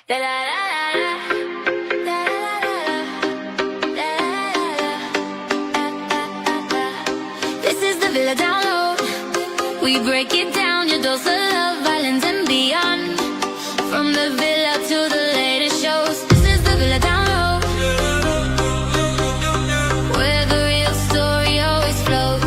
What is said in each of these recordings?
This is the Villa Download. We break it down, your dose of love, violence and beyond. From the villa to the latest shows. This is the Villa Download, where the real story always flows.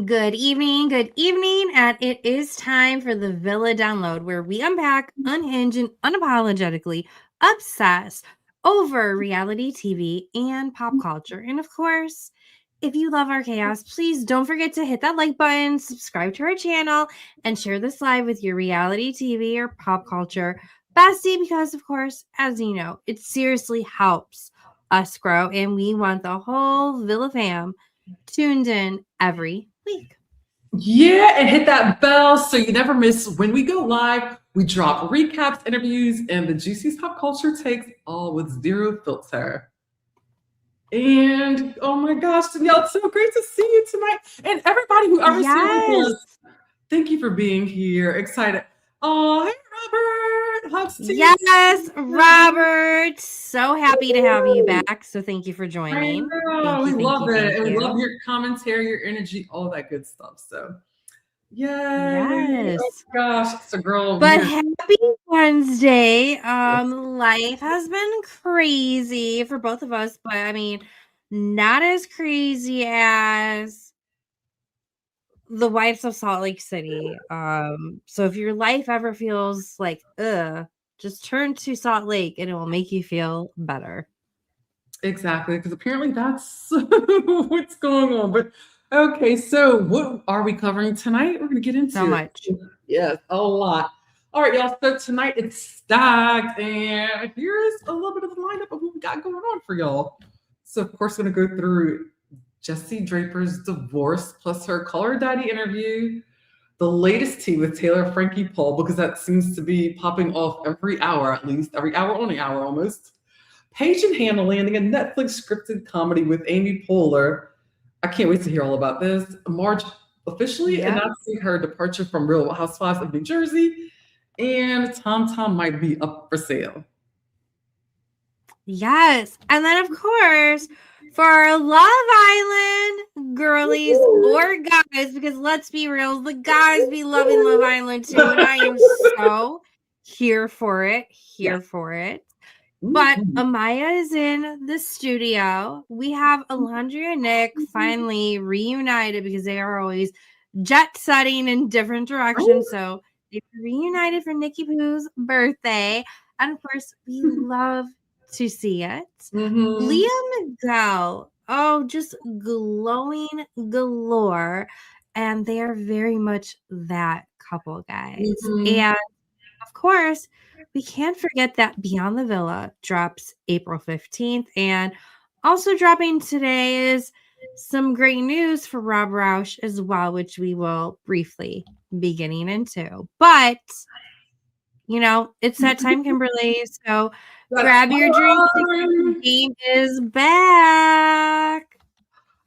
Good evening, and it is time for the Villa Download, where we unpack, unhinge, and unapologetically obsess over reality TV and pop culture. And of course, if you love our chaos, please don't forget to hit that like button, subscribe to our channel, and share this live with your reality TV or pop culture bestie, because of course, as you know, it seriously helps us grow, and we want the whole Villa fam tuned in every week. Yeah, and hit that bell so you never miss when we go live. We drop recaps, interviews, and the juiciest pop culture takes, all with zero filter. And oh my gosh, Danielle, it's so great to see you tonight. And everybody who ever seen us, thank you for being here. Excited. Oh, hey, Robert. Hugs to you. Yes, Robert. So happy to have you back. So thank you for joining. We love it. And we love your commentary, your energy, all that good stuff. So, yes. Oh gosh, it's a girl. But happy Wednesday. Life has been crazy for both of us, but I mean, not as crazy as the Wives of Salt Lake City. So if your life ever feels like just turn to Salt Lake and it will make you feel better. Exactly, because apparently that's what's going on. But okay, so what are we covering tonight? We're gonna get into so much. Yes, a lot. All right, y'all. So tonight it's stacked, and here's a little bit of the lineup of what we got going on for y'all. So of course, we're gonna go through Jessi Draper's divorce, plus her Color Daddy interview, the latest tea with Taylor Frankie Paul, because that seems to be popping off every hour, at least every hour on the hour almost. Paige and Hannah landing a Netflix scripted comedy with Amy Poehler. I can't wait to hear all about this. Marge officially announcing her departure from Real Housewives of New Jersey, and TomTom might be up for sale. Yes, and then of course, for our Love Island girlies or guys, because let's be real, the guys be loving Love Island too, and I am so here for it. For it. But Amaya is in the studio. We have Olandria Nic finally reunited, because they are always jet setting in different directions. So they reunited for Nikki Pooh's birthday, and of course, we love to see it. Leah Miguel, just glowing galore, and they are very much that couple, guys. And of course, we can't forget that Beyond the Villa drops April 15th, and also dropping today is some great news for Rob Roush as well, which we will briefly be getting into. But you know, it's that time, Kimberly. So grab your drink. The game is back.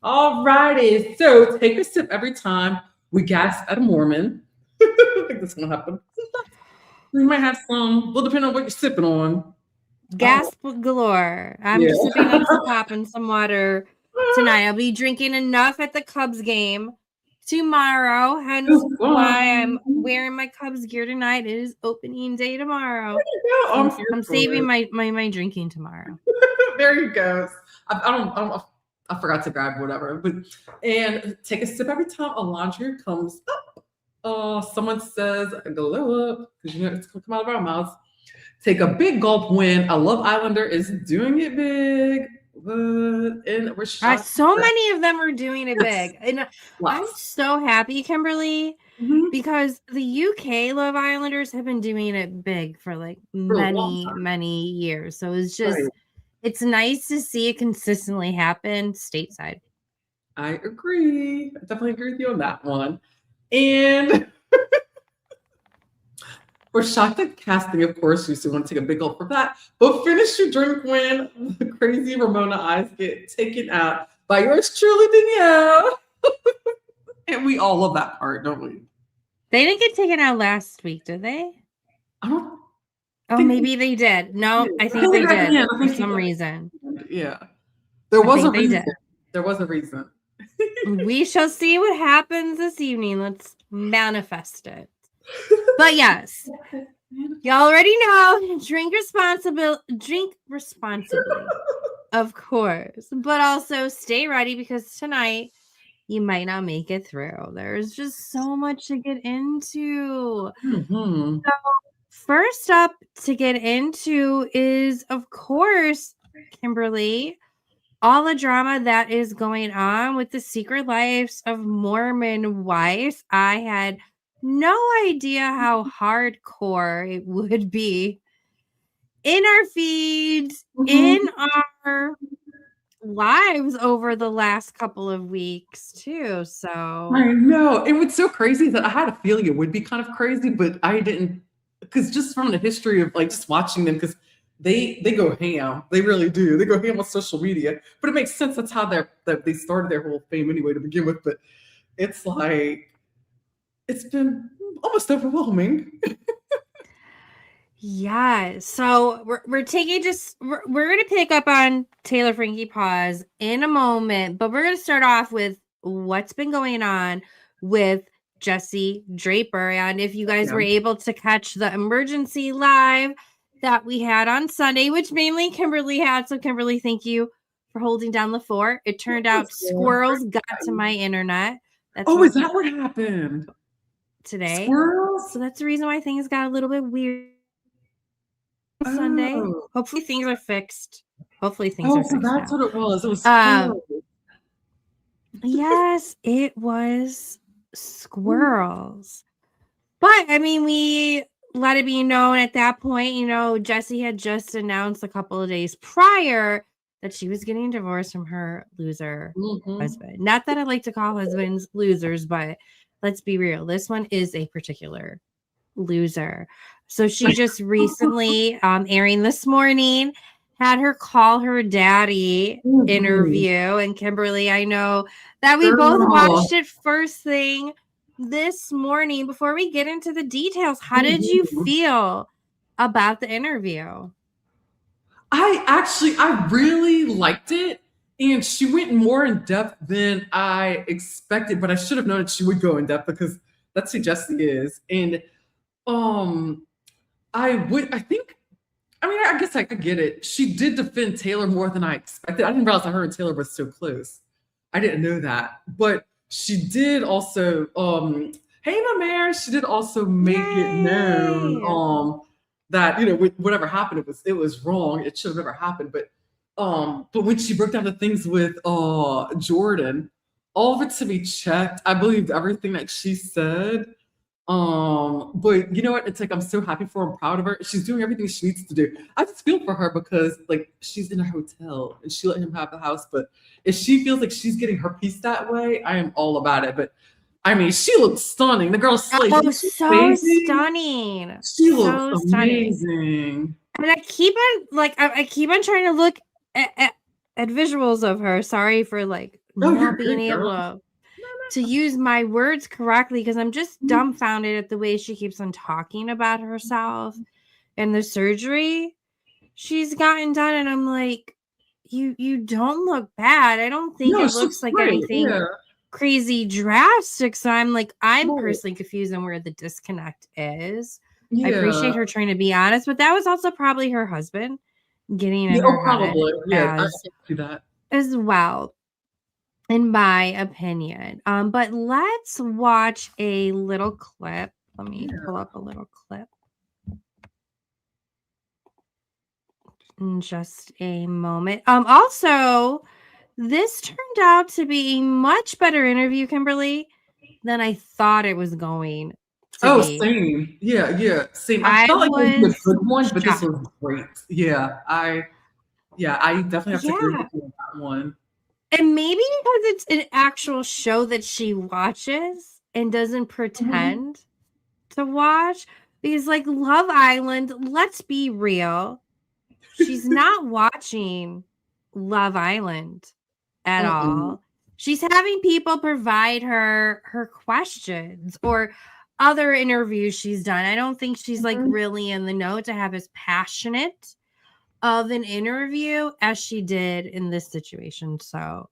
All righty. So take a sip every time we gas at a Mormon. I think that's going to happen. We might have some. Well, depending on what you're sipping on. Gasp galore. I'm just sipping on some pop and some water tonight. I'll be drinking enough at the Cubs game tomorrow, hence why I'm wearing my Cubs gear tonight. It is opening day tomorrow. I'm saving my drinking tomorrow. There you go. I forgot to grab whatever, and take a sip every time Olandria comes up. Someone says glow up, because you know it's gonna come out of our mouths. Take a big gulp when a Love Islander is doing it big. And we're shocked. So many of them are doing it big. And I'm so happy, Kimberly, because the UK Love Islanders have been doing it big for like many years. So it's just, it's nice to see it consistently happen stateside. I agree. I definitely agree with you on that one. And we're shocked at casting, of course. You still want to take a big gulp for that. But finish your drink when the crazy Ramona eyes get taken out by yours truly, Danielle. And we all love that part, don't we? They didn't get taken out last week, did they? I don't. Oh, maybe they did. No, I think they did for some reason. Yeah. There was a reason. They did. There was a reason. We shall see what happens this evening. Let's manifest it. But yes, you already know, drink responsibly, of course, but also stay ready because tonight you might not make it through. There's just so much to get into. Mm-hmm. So first up to get into is, of course, Kimberly, all the drama that is going on with the secret lives of Mormon wives. I had no idea how hardcore it would be in our feeds, in our lives over the last couple of weeks too. So I know. It was so crazy that I had a feeling it would be kind of crazy, but I didn't, because just from the history of like just watching them, because they go ham. They really do. They go ham on social media. But it makes sense. That's how they started their whole fame anyway to begin with. But it's like, it's been almost overwhelming. yeah. So we're taking we're gonna pick up on Taylor Frankie pause in a moment, but we're gonna start off with what's been going on with Jessi Draper. And if you guys were able to catch the emergency live that we had on Sunday, which mainly Kimberly had. So Kimberly, thank you for holding down the fort. It turned out squirrels got to my internet. Is that what happened today? Squirrels? So that's the reason why things got a little bit weird on Sunday. Hopefully things are fixed. Hopefully things are fixed. That's what it was. It was squirrels. Yes, it was squirrels. But I mean, we let it be known at that point, Jessi had just announced a couple of days prior that she was getting divorced from her loser husband. Not that I like to call husbands losers, but let's be real. This one is a particular loser. So she just recently, airing this morning, had her call her daddy interview. And Kimberly, I know that we both watched it first thing this morning. Before we get into the details, how did you feel about the interview? I really liked it, and she went more in depth than I expected, but I should have known that she would go in depth because that's who Jessi is. And I guess I could get it. She did defend Taylor more than I expected. I didn't realize that her and Taylor were so close. I didn't know that, but she did also, hey, Amaya, she did also make it known that, whatever happened, it was wrong. It should have never happened. But when she broke down the things with Jordan, all of it to be checked. I believed everything that she said. But you know what? It's like, I'm so happy for her. I'm proud of her. She's doing everything she needs to do. I just feel for her because like she's in a hotel and she let him have the house. But if she feels like she's getting her piece that way, I am all about it. But I mean, she looks stunning. The girl's stunning. She looks amazing. And I keep on trying to look at visuals of her. Sorry for not being able to use my words correctly because I'm just dumbfounded at the way she keeps on talking about herself and the surgery she's gotten done. And I'm like, you don't look bad. I don't think it looks like anything crazy drastic. So I'm personally confused on where the disconnect is. I appreciate her trying to be honest, but that was also probably her husband getting in her probably. head I see that as well, in my opinion. But let's watch a little clip. Let me pull up a little clip. In just a moment. Also, this turned out to be a much better interview, Kimberly, than I thought it was going to be. Same. Yeah, same. I felt like it was a good one, but this was great. Yeah, I definitely have to agree with you on that one. And maybe because it's an actual show that she watches and doesn't pretend to watch. Because, like, Love Island, let's be real, she's not watching Love Island at all. She's having people provide her questions or other interviews she's done. I don't think she's like really in the know to have as passionate of an interview as she did in this situation. So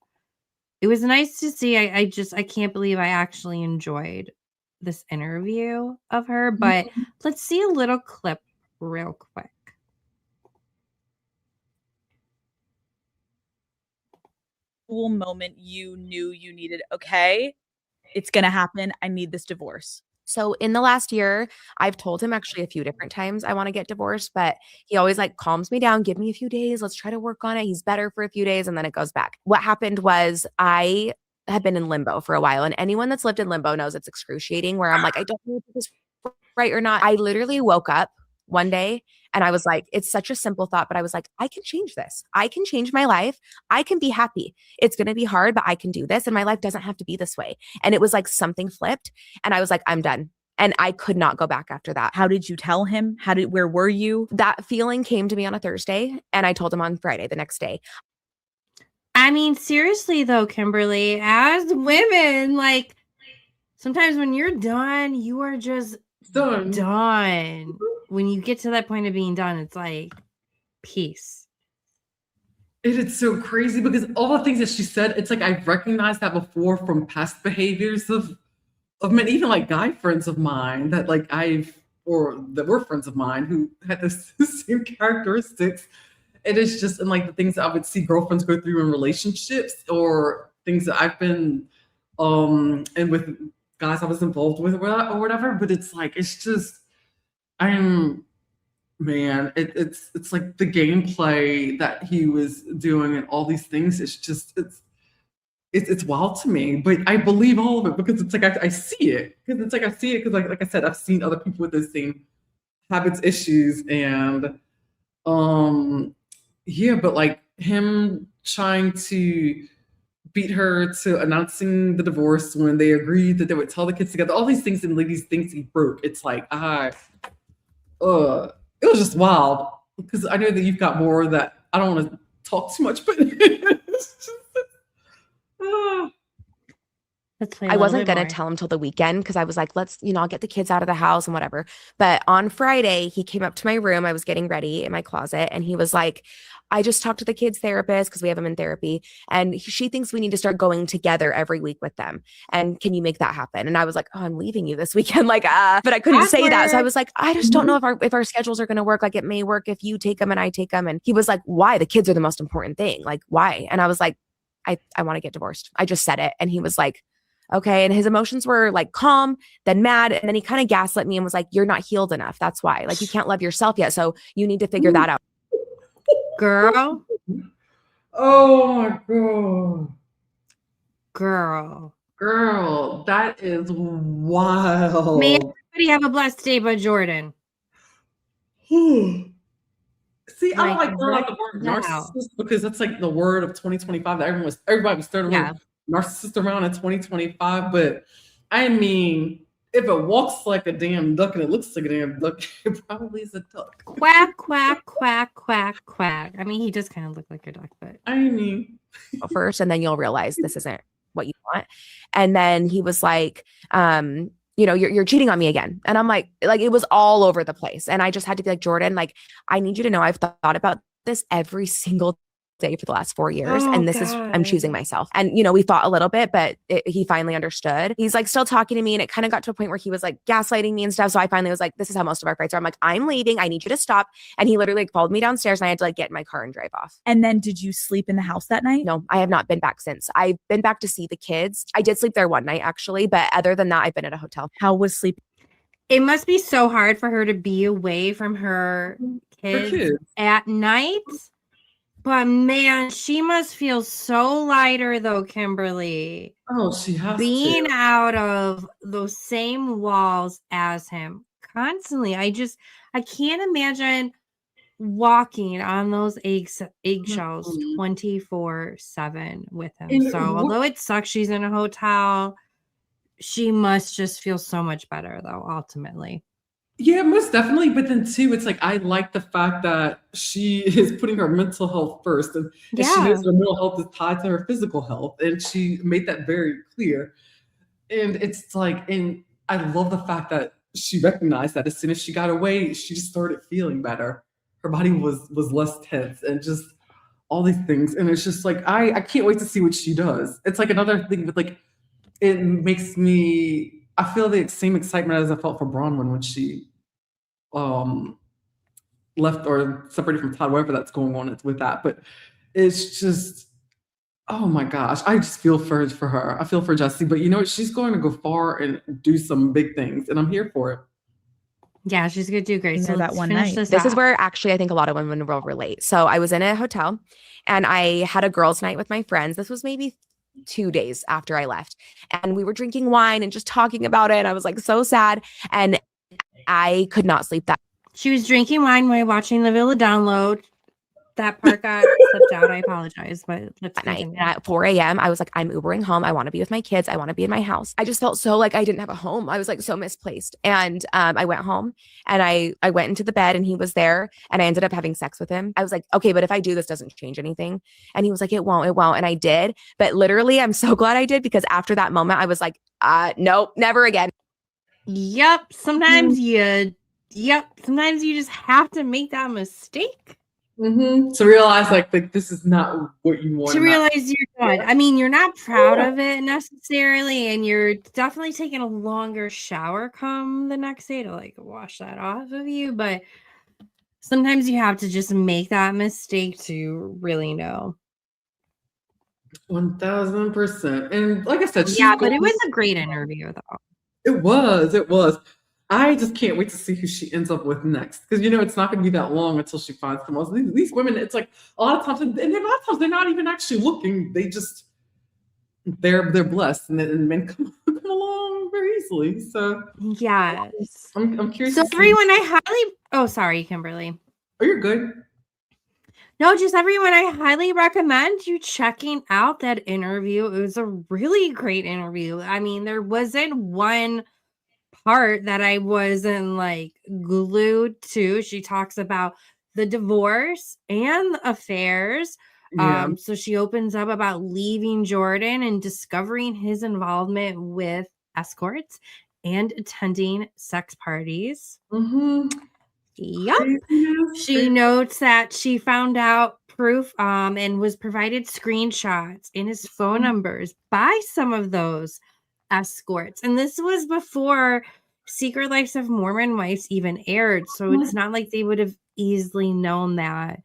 it was nice to see. I can't believe I actually enjoyed this interview of her. But let's see a little clip real quick. Moment you knew you needed, okay, it's gonna happen, I need this divorce? So in the last year, I've told him actually a few different times I want to get divorced, but he always like calms me down, give me a few days, let's try to work on it. He's better for a few days and then it goes back. What happened was I had been in limbo for a while, and anyone that's lived in limbo knows it's excruciating, where I'm like, I don't know if this is right or not. I literally woke up one day and I was like, it's such a simple thought, but I was like, I can change this. I can change my life. I can be happy. It's going to be hard, but I can do this. And my life doesn't have to be this way. And it was like something flipped. And I was like, I'm done. And I could not go back after that. How did you tell him? Where were you? That feeling came to me on a Thursday, and I told him on Friday, the next day. I mean, seriously though, Kimberly, as women, like sometimes when you're done, you are just done. When you get to that point of being done, it's like peace. It is so crazy because all the things that she said, it's like I've recognized that before from past behaviors of men, even like guy friends of mine that like that were friends of mine who had the same characteristics. It is just in like the things that I would see girlfriends go through in relationships, or things that I've been and with guys I was involved with or whatever. But it's like, it's just, it's like the gameplay that he was doing and all these things. It's just, it's wild to me, but I believe all of it because it's like I see it. Because it's like I see it because like I said, I've seen other people with those same habits, issues, and yeah, but like him trying to beat her to announcing the divorce when they agreed that they would tell the kids together, all these things and like these things he broke. It's like it was just wild because I know that you've got more that I don't want to talk too much, but it's just, I wasn't going to tell him till the weekend because I was like, I'll get the kids out of the house and whatever. But on Friday, he came up to my room. I was getting ready in my closet and he was like, I just talked to the kids' therapist because we have them in therapy. And she thinks we need to start going together every week with them. And can you make that happen? And I was like, oh, I'm leaving you this weekend. Like, but I couldn't say that. So I was like, I just don't know if our schedules are going to work. Like it may work if you take them and I take them. And he was like, why? The kids are the most important thing. Like, why? And I was like, I want to get divorced. I just said it. And he was like, okay. And his emotions were like calm, then mad. And then he kind of gaslit me and was like, you're not healed enough. That's why. Like, you can't love yourself yet. So you need to figure that out. Girl. Oh my God. Girl. That is wild. May everybody have a blessed day, but Jordan. See, I don't Like, like the word narcissist because that's like the word of 2025 that everybody was throwing narcissist around in 2025. But I mean, if it walks like a damn duck and it looks like a damn duck, it probably is a duck. Quack, quack, quack, quack, quack. I mean, he does kind of look like a duck, but I mean, first, and then you'll realize this isn't what you want. And then he was like, you're cheating on me again. And I'm like, it was all over the place. And I just had to be like, Jordan, like, I need you to know I've thought about this every single day for the last 4 years. And this is, I'm choosing myself. And, we fought a little bit, but he finally understood. He's like still talking to me. And it kind of got to a point where he was like gaslighting me and stuff. So I finally was like, this is how most of our fights are. I'm like, I'm leaving. I need you to stop. And he literally like followed me downstairs and I had to like get in my car and drive off. And then did you sleep in the house that night? No, I have not been back since. I've been back to see the kids. I did sleep there one night actually, but other than that, I've been at a hotel. How was sleep? it must be so hard for her to be away from her kids at night. But man, she must feel so lighter though, Kimberly. Oh, she has being to. out of those same walls as him constantly. I can't imagine walking on those eggshells Mhm. 24/7 with him. And So although it sucks she's in a hotel, she must just feel so much better though, ultimately. Yeah, most definitely. But then too, it's like I like the fact that she is putting her mental health first, and she knows Yeah. her mental health is tied to her physical health, and she made that very clear. And it's like, and I love the fact that she recognized that as soon as she got away, she just started feeling better. Her body was less tense, and just all these things. And it's just like I can't wait to see what she does. It's like another thing with like it makes me I feel the same excitement as I felt for Bronwyn when she um left or separated from Todd, whatever that's going on with that. But it's just, oh my gosh, I just feel for her. I feel for Jessi, but you know what? She's going to go far and do some big things, and I'm here for it. Yeah, she's gonna do great. Being So there that let's one finish night. this This is off. where actually I think a lot of women will relate. So I was in a hotel and I had a girls' night with my friends. This was maybe 2 days after I left. And we were drinking wine and just talking about it. And I was like so sad. And I could not sleep that She was drinking wine while watching the Villa download. That part got slipped out. I apologize, but let's night. continue. And at 4 a.m., I was like, I'm Ubering home. I want to be with my kids. I want to be in my house. I just felt so like I didn't have a home. I was like so misplaced. And I went home and I went into the bed and he was there and I ended up having sex with him. I was like, okay, but if I do, this doesn't change anything. And he was like, it won't. And I did. But literally, I'm so glad I did because after that moment, I was like, nope, never again. Yep. Sometimes you just have to make that mistake. To realize like this is not what you want. To realize you're done. I mean, you're not proud of it necessarily, and you're definitely taking a longer shower come the next day to like wash that off of you. But sometimes you have to just make that mistake to really know. 1000%. And like I said, Yeah, but it was a great interview though. It was. I just can't wait to see who she ends up with next. Because you know it's not going to be that long until she finds someone else. These women, it's like a lot of times, and a lot of times they're not even actually looking. They're blessed, and then men come along very easily. So yes, I'm curious. So everyone, oh sorry, Kimberly. Oh, you're good. No, just everyone, I highly recommend you checking out that interview. It was a really great interview. I mean, there wasn't one part that I wasn't like glued to. She talks about the divorce and the affairs. Yeah. So she opens up about leaving Jordan and discovering his involvement with escorts and attending sex parties. Yep. She notes that she found out proof and was provided screenshots and his phone numbers by some of those escorts. And this was before Secret Lives of Mormon Wives even aired. So it's not like they would have easily known that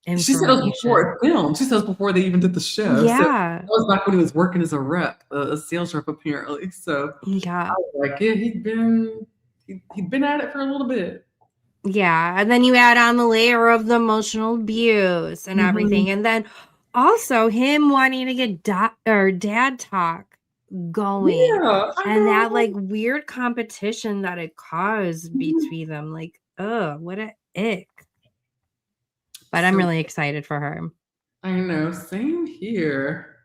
information. She said it was before it filmed. She says before they even did the show. Yeah. So that was back when he was working as a rep, a sales rep apparently. So yeah. I was like, yeah, he'd been at it for a little bit. Yeah, and then you add on the layer of the emotional abuse and everything, and then also him wanting to get dad talk going, and that like weird competition that it caused between them. Like, what a ick! But I'm really excited for her. I know, same here.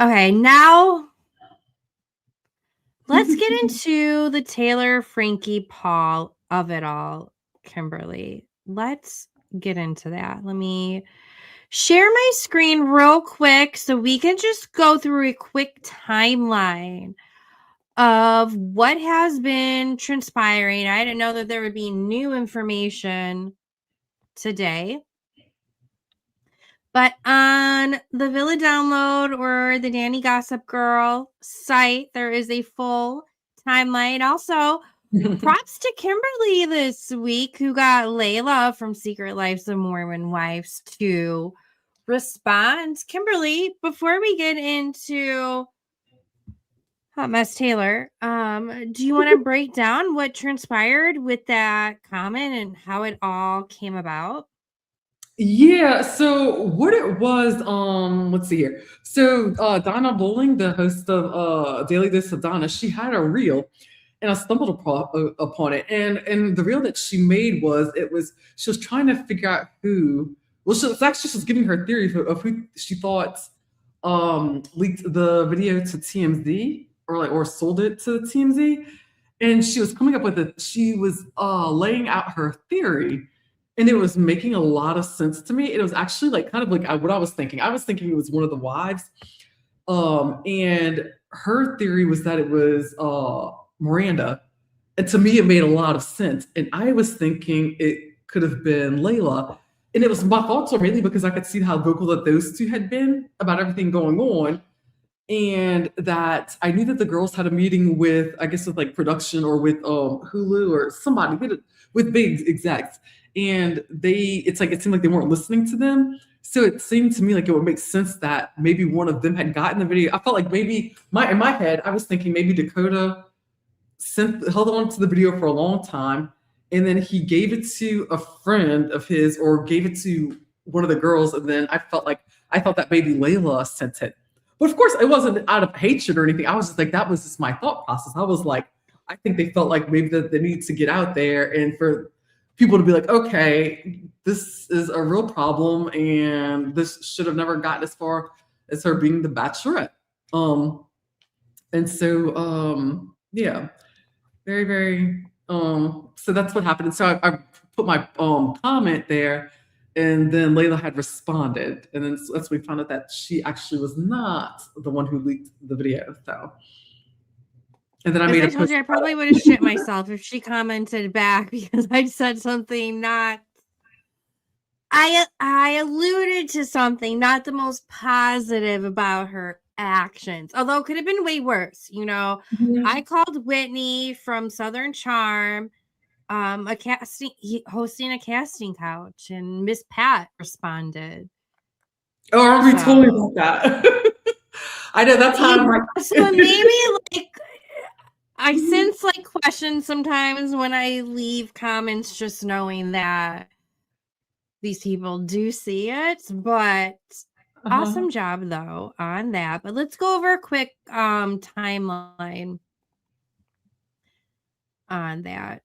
Okay, now let's get into the Taylor Frankie Paul of it all, Kimberly. Let's get into that. Let me share my screen real quick so we can just go through a quick timeline of what has been transpiring. I didn't know that there would be new information today. But on the Villa Download or the Danny Gossip Girl site, there is a full timeline. Also, props to Kimberly this week, who got Layla from Secret Lives of Mormon Wives to respond. Kimberly, before we get into Hot Mess Taylor, do you want to break down what transpired with that comment and how it all came about? Yeah, so what it was, let's see here. So Donna Bowling, the host of Daily Dose of Donna, she had a reel, and I stumbled upon it. And the reel that she made she was trying to figure out who. Well, she was giving her theory of who she thought leaked the video to TMZ or sold it to TMZ, and she was coming up with it. She was laying out her theory, and it was making a lot of sense to me. It was actually like kind of like what I was thinking. I was thinking it was one of the wives, and her theory was that it was Miranda, and to me it made a lot of sense. And I was thinking it could have been Layla. And it was my thoughts were mainly because I could see how vocal that those two had been about everything going on. And that I knew that the girls had a meeting with, I guess with like production or with Hulu or somebody with big execs. And it seemed like they weren't listening to them. So it seemed to me like it would make sense that maybe one of them had gotten the video. I felt like maybe in my head, I was thinking maybe Dakota held on to the video for a long time. And then he gave it to a friend of his or gave it to one of the girls. And then I thought that maybe Layla sent it. But of course, it wasn't out of hatred or anything. I was just like, that was just my thought process. I was like, I think they felt like maybe that they need to get out there and for people to be like, okay, this is a real problem. And this should have never gotten as far as her being the Bachelorette. And so, yeah, very, very... so that's what happened. And so I put my comment there, and then Layla had responded, and then that's when we found out that she actually was not the one who leaked the video. So, and then I told you I probably would have shit myself if she commented back because I said something not. I alluded to something not the most positive about her actions, although it could have been way worse. I called Whitney from Southern Charm hosting a casting couch, and Miss Pat responded. Oh, are we totally about that? I know that's how I'm like. So maybe like I sense like questions sometimes when I leave comments, just knowing that these people do see it, but awesome job though on that. But let's go over a quick timeline on that.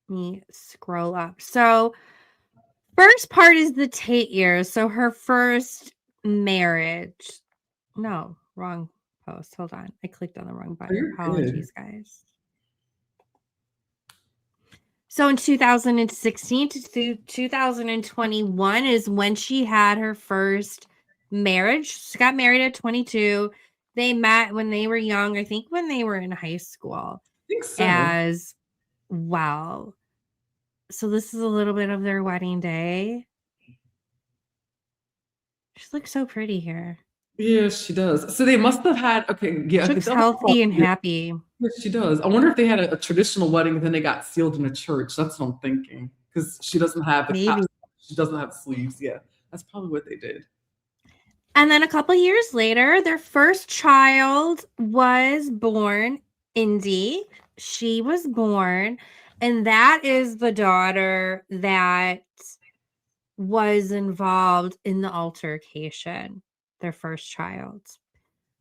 Let me scroll up. So first part is the Tate years. So her first marriage. No, wrong post. Hold on. I clicked on the wrong button. Apologies, guys. So in 2016 to 2021 is when she had her first marriage. She got married at 22. They met when they were young. I think when they were in high school. I think so. As well. So this is a little bit of their wedding day. She looks so pretty here. Yeah, she does. So they must have had, she looks healthy and happy. Yes, she does. I wonder if they had a traditional wedding and then they got sealed in a church. That's what I'm thinking. Because she doesn't have she doesn't have sleeves. Yeah, that's probably what they did. And then a couple years later, their first child was born, Indy. She was born, and that is the daughter that was involved in the altercation, their first child.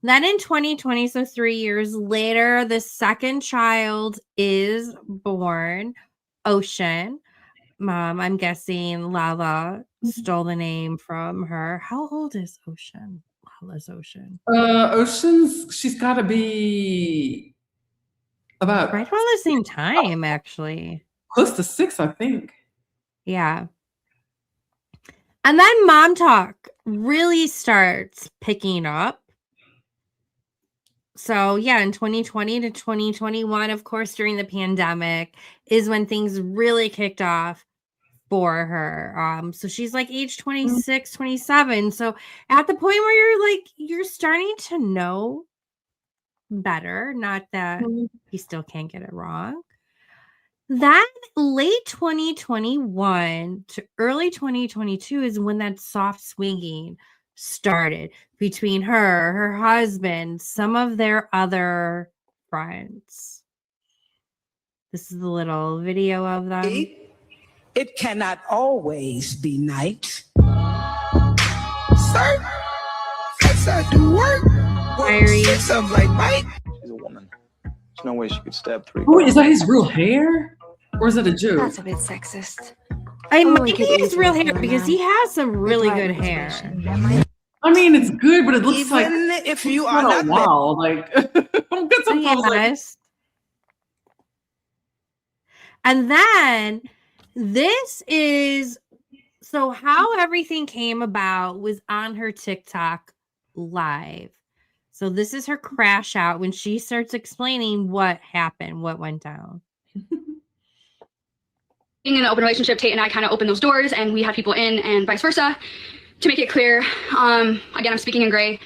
Then in 2020, so 3 years later, the second child is born, Ocean. I'm guessing Lala stole the name from her. How old is Ocean? Lala's Ocean. She's got to be about right around the same time, actually. Close to 6, I think. Yeah. And then MomTok really starts picking up. So yeah, in 2020 to 2021, of course, during the pandemic is when things really kicked off for her. So she's like age 26, 27. So at the point where you're starting to know better, not that he still can't get it wrong. Then late 2021 to early 2022 is when that soft swinging started between her husband, some of their other friends. This is a little video of them. It cannot always be night. Sir, yes, I do work. Diary. Say something like Mike. She's a woman. No way she could stab 3 Oh, guys. is that his real hair? Or is it a joke? That's a bit sexist. I Oh, might we be could his easily real hair kill a because man. he has some really With good right hair. motivation. That might I mean, it's good, but it looks Even like if you are kind not of wild. Like, I'm good sometimes. Like, Yes. And then this is so how everything came about was on her TikTok live. So this is her crash out when she starts explaining what happened, what went down. Being in an open relationship, Tate and I kind of opened those doors and we had people in and vice versa. To make it clear, again, I'm speaking in gray.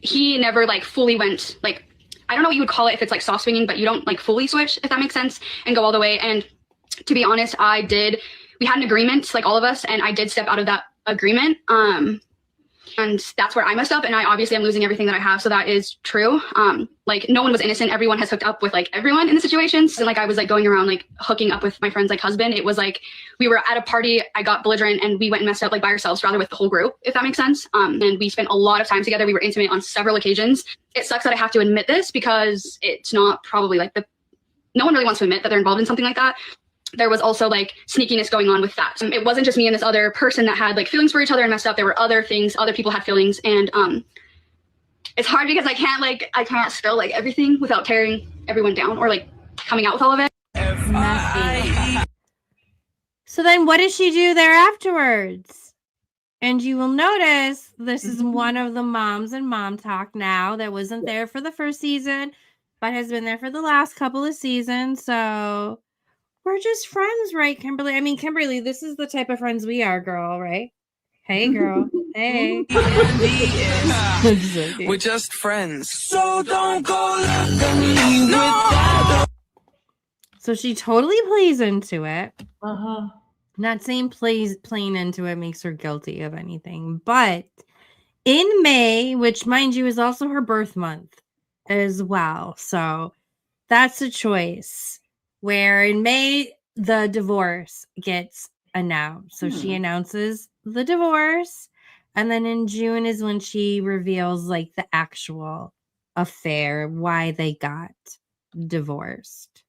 He never like fully went like, I don't know what you would call it if it's like soft swinging, but you don't like fully switch, if that makes sense, and go all the way. And to be honest, we had an agreement, like all of us, and I did step out of that agreement. And that's where I messed up, and I obviously am losing everything that I have, so that is true. Like no one was innocent. Everyone has hooked up with like everyone in the situations, and like I was like going around like hooking up with my friend's like husband. It was like we were at a party, I got belligerent, and we went and messed up like by ourselves rather with the whole group, if that makes sense. And we spent a lot of time together. We were intimate on several occasions. It sucks that I have to admit this because it's not probably like no one really wants to admit that they're involved in something like that. There was also like sneakiness going on with that. It wasn't just me and this other person that had like feelings for each other and messed up. There were other things, other people had feelings, and it's hard because I can't spill like everything without tearing everyone down or like coming out with all of it. So then what does she do there afterwards? And you will notice this is one of the moms in MomTok now that wasn't there for the first season, but has been there for the last couple of seasons. So we're just friends, right, Kimberly? I mean, Kimberly, this is the type of friends we are, girl, right? Hey, girl. Hey. We're just friends. So don't go look at me with that. So she totally plays into it. uh-huh. Not saying playing into it makes her guilty of anything, but in May, which mind you is also her birth month as well. So that's a choice. Where in May, the divorce gets announced. So she announces the divorce. And then in June is when she reveals like the actual affair, why they got divorced.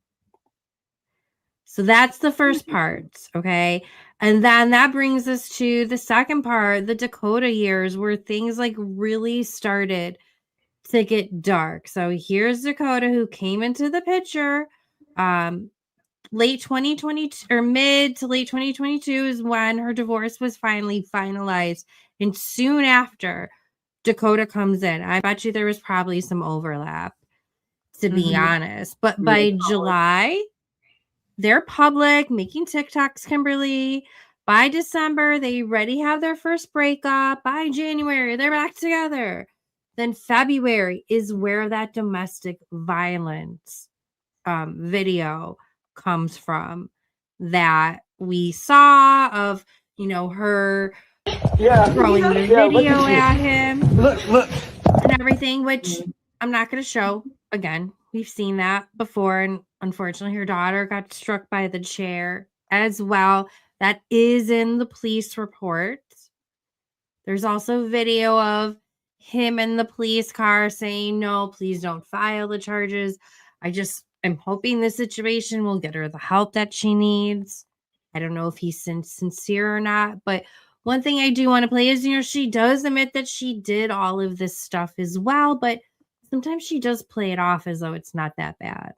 So that's the first part. Okay. And then that brings us to the second part, the Dakota years, where things like really started to get dark. So here's Dakota, who came into the picture late 2022 or mid to late 2022 is when her divorce was finally finalized. And soon after, Dakota comes in. I bet you there was probably some overlap, to be honest. But by July, they're public, making TikToks, Kimberly. By December, they already have their first breakup. By January, they're back together. Then February is where that domestic violence video comes from that we saw of, her throwing the video at him. Look. And everything, which I'm not going to show again. We've seen that before. And unfortunately, her daughter got struck by the chair as well. That is in the police report. There's also video of him in the police car saying, no, please don't file the charges. I'm hoping this situation will get her the help that she needs. I don't know if he's sincere or not, but one thing I do want to play is, she does admit that she did all of this stuff as well, but sometimes she does play it off as though it's not that bad.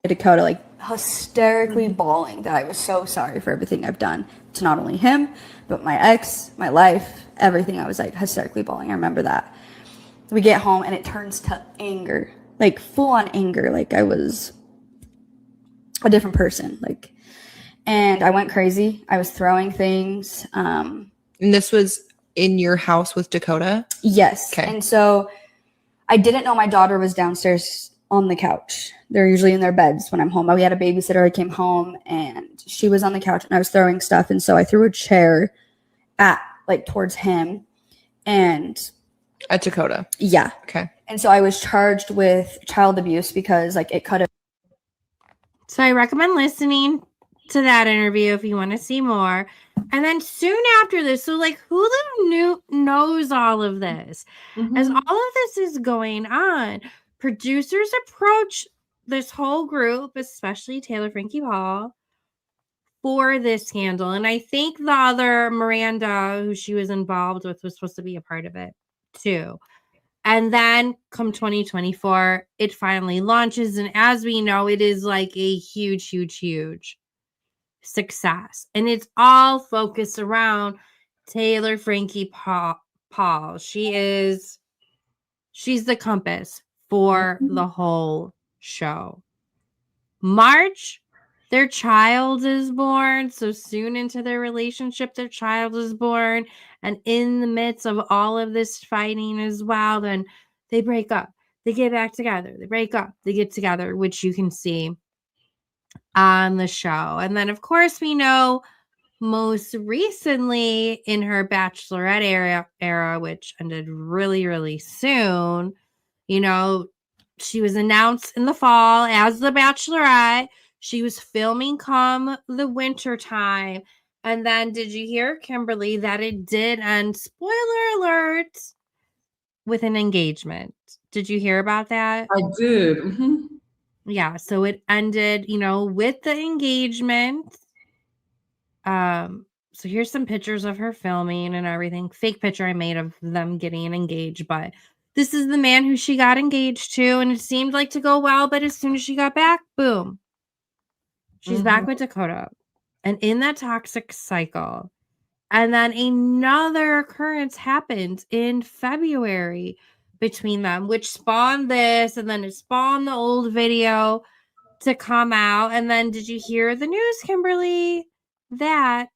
Dakota, like, hysterically bawling that I was so sorry for everything I've done to not only him, but my ex, my life, everything. I was like hysterically bawling. I remember that. We get home and it turns to anger, like full on anger. Like I was a different person, like, and I went crazy. I was throwing things. And this was in your house with Dakota? Yes. Okay. And so I didn't know my daughter was downstairs on the couch. They're usually in their beds when I'm home. We had a babysitter. I came home and she was on the couch and I was throwing stuff. And so I threw a chair towards him and at Dakota. Yeah. Okay. And so I was charged with child abuse because like it could have. So I recommend listening to that interview if you want to see more. And then soon after this, so like Hulu knows all of this. As all of this is going on, producers approach this whole group, especially Taylor, Frankie Paul, for this scandal. And I think the other Miranda, who she was involved with, was supposed to be a part of it too. And then come 2024, it finally launches. And as we know, it is like a huge, huge, huge success. And it's all focused around Taylor Frankie Paul. She's the compass for the whole show. March, their child is born. So soon into their relationship, their child is born. And in the midst of all of this fighting as well, then they break up. They get back together. They break up. They get together, which you can see on the show. And then, of course, we know most recently in her Bachelorette era, which ended really, really soon, you know, she was announced in the fall as the Bachelorette. She was filming come the winter time. And then did you hear, Kimberly, that it did end, spoiler alert, with an engagement? Did you hear about that? I did. Mm-hmm. Yeah, so it ended, you know, with the engagement. So here's some pictures of her filming and everything. Fake picture I made of them getting engaged, but this is the man who she got engaged to, and it seemed like to go well, but as soon as she got back, boom. She's back with Dakota and in that toxic cycle. And then another occurrence happened in February between them, which spawned this, and then it spawned the old video to come out. And then did you hear the news, Kimberly, that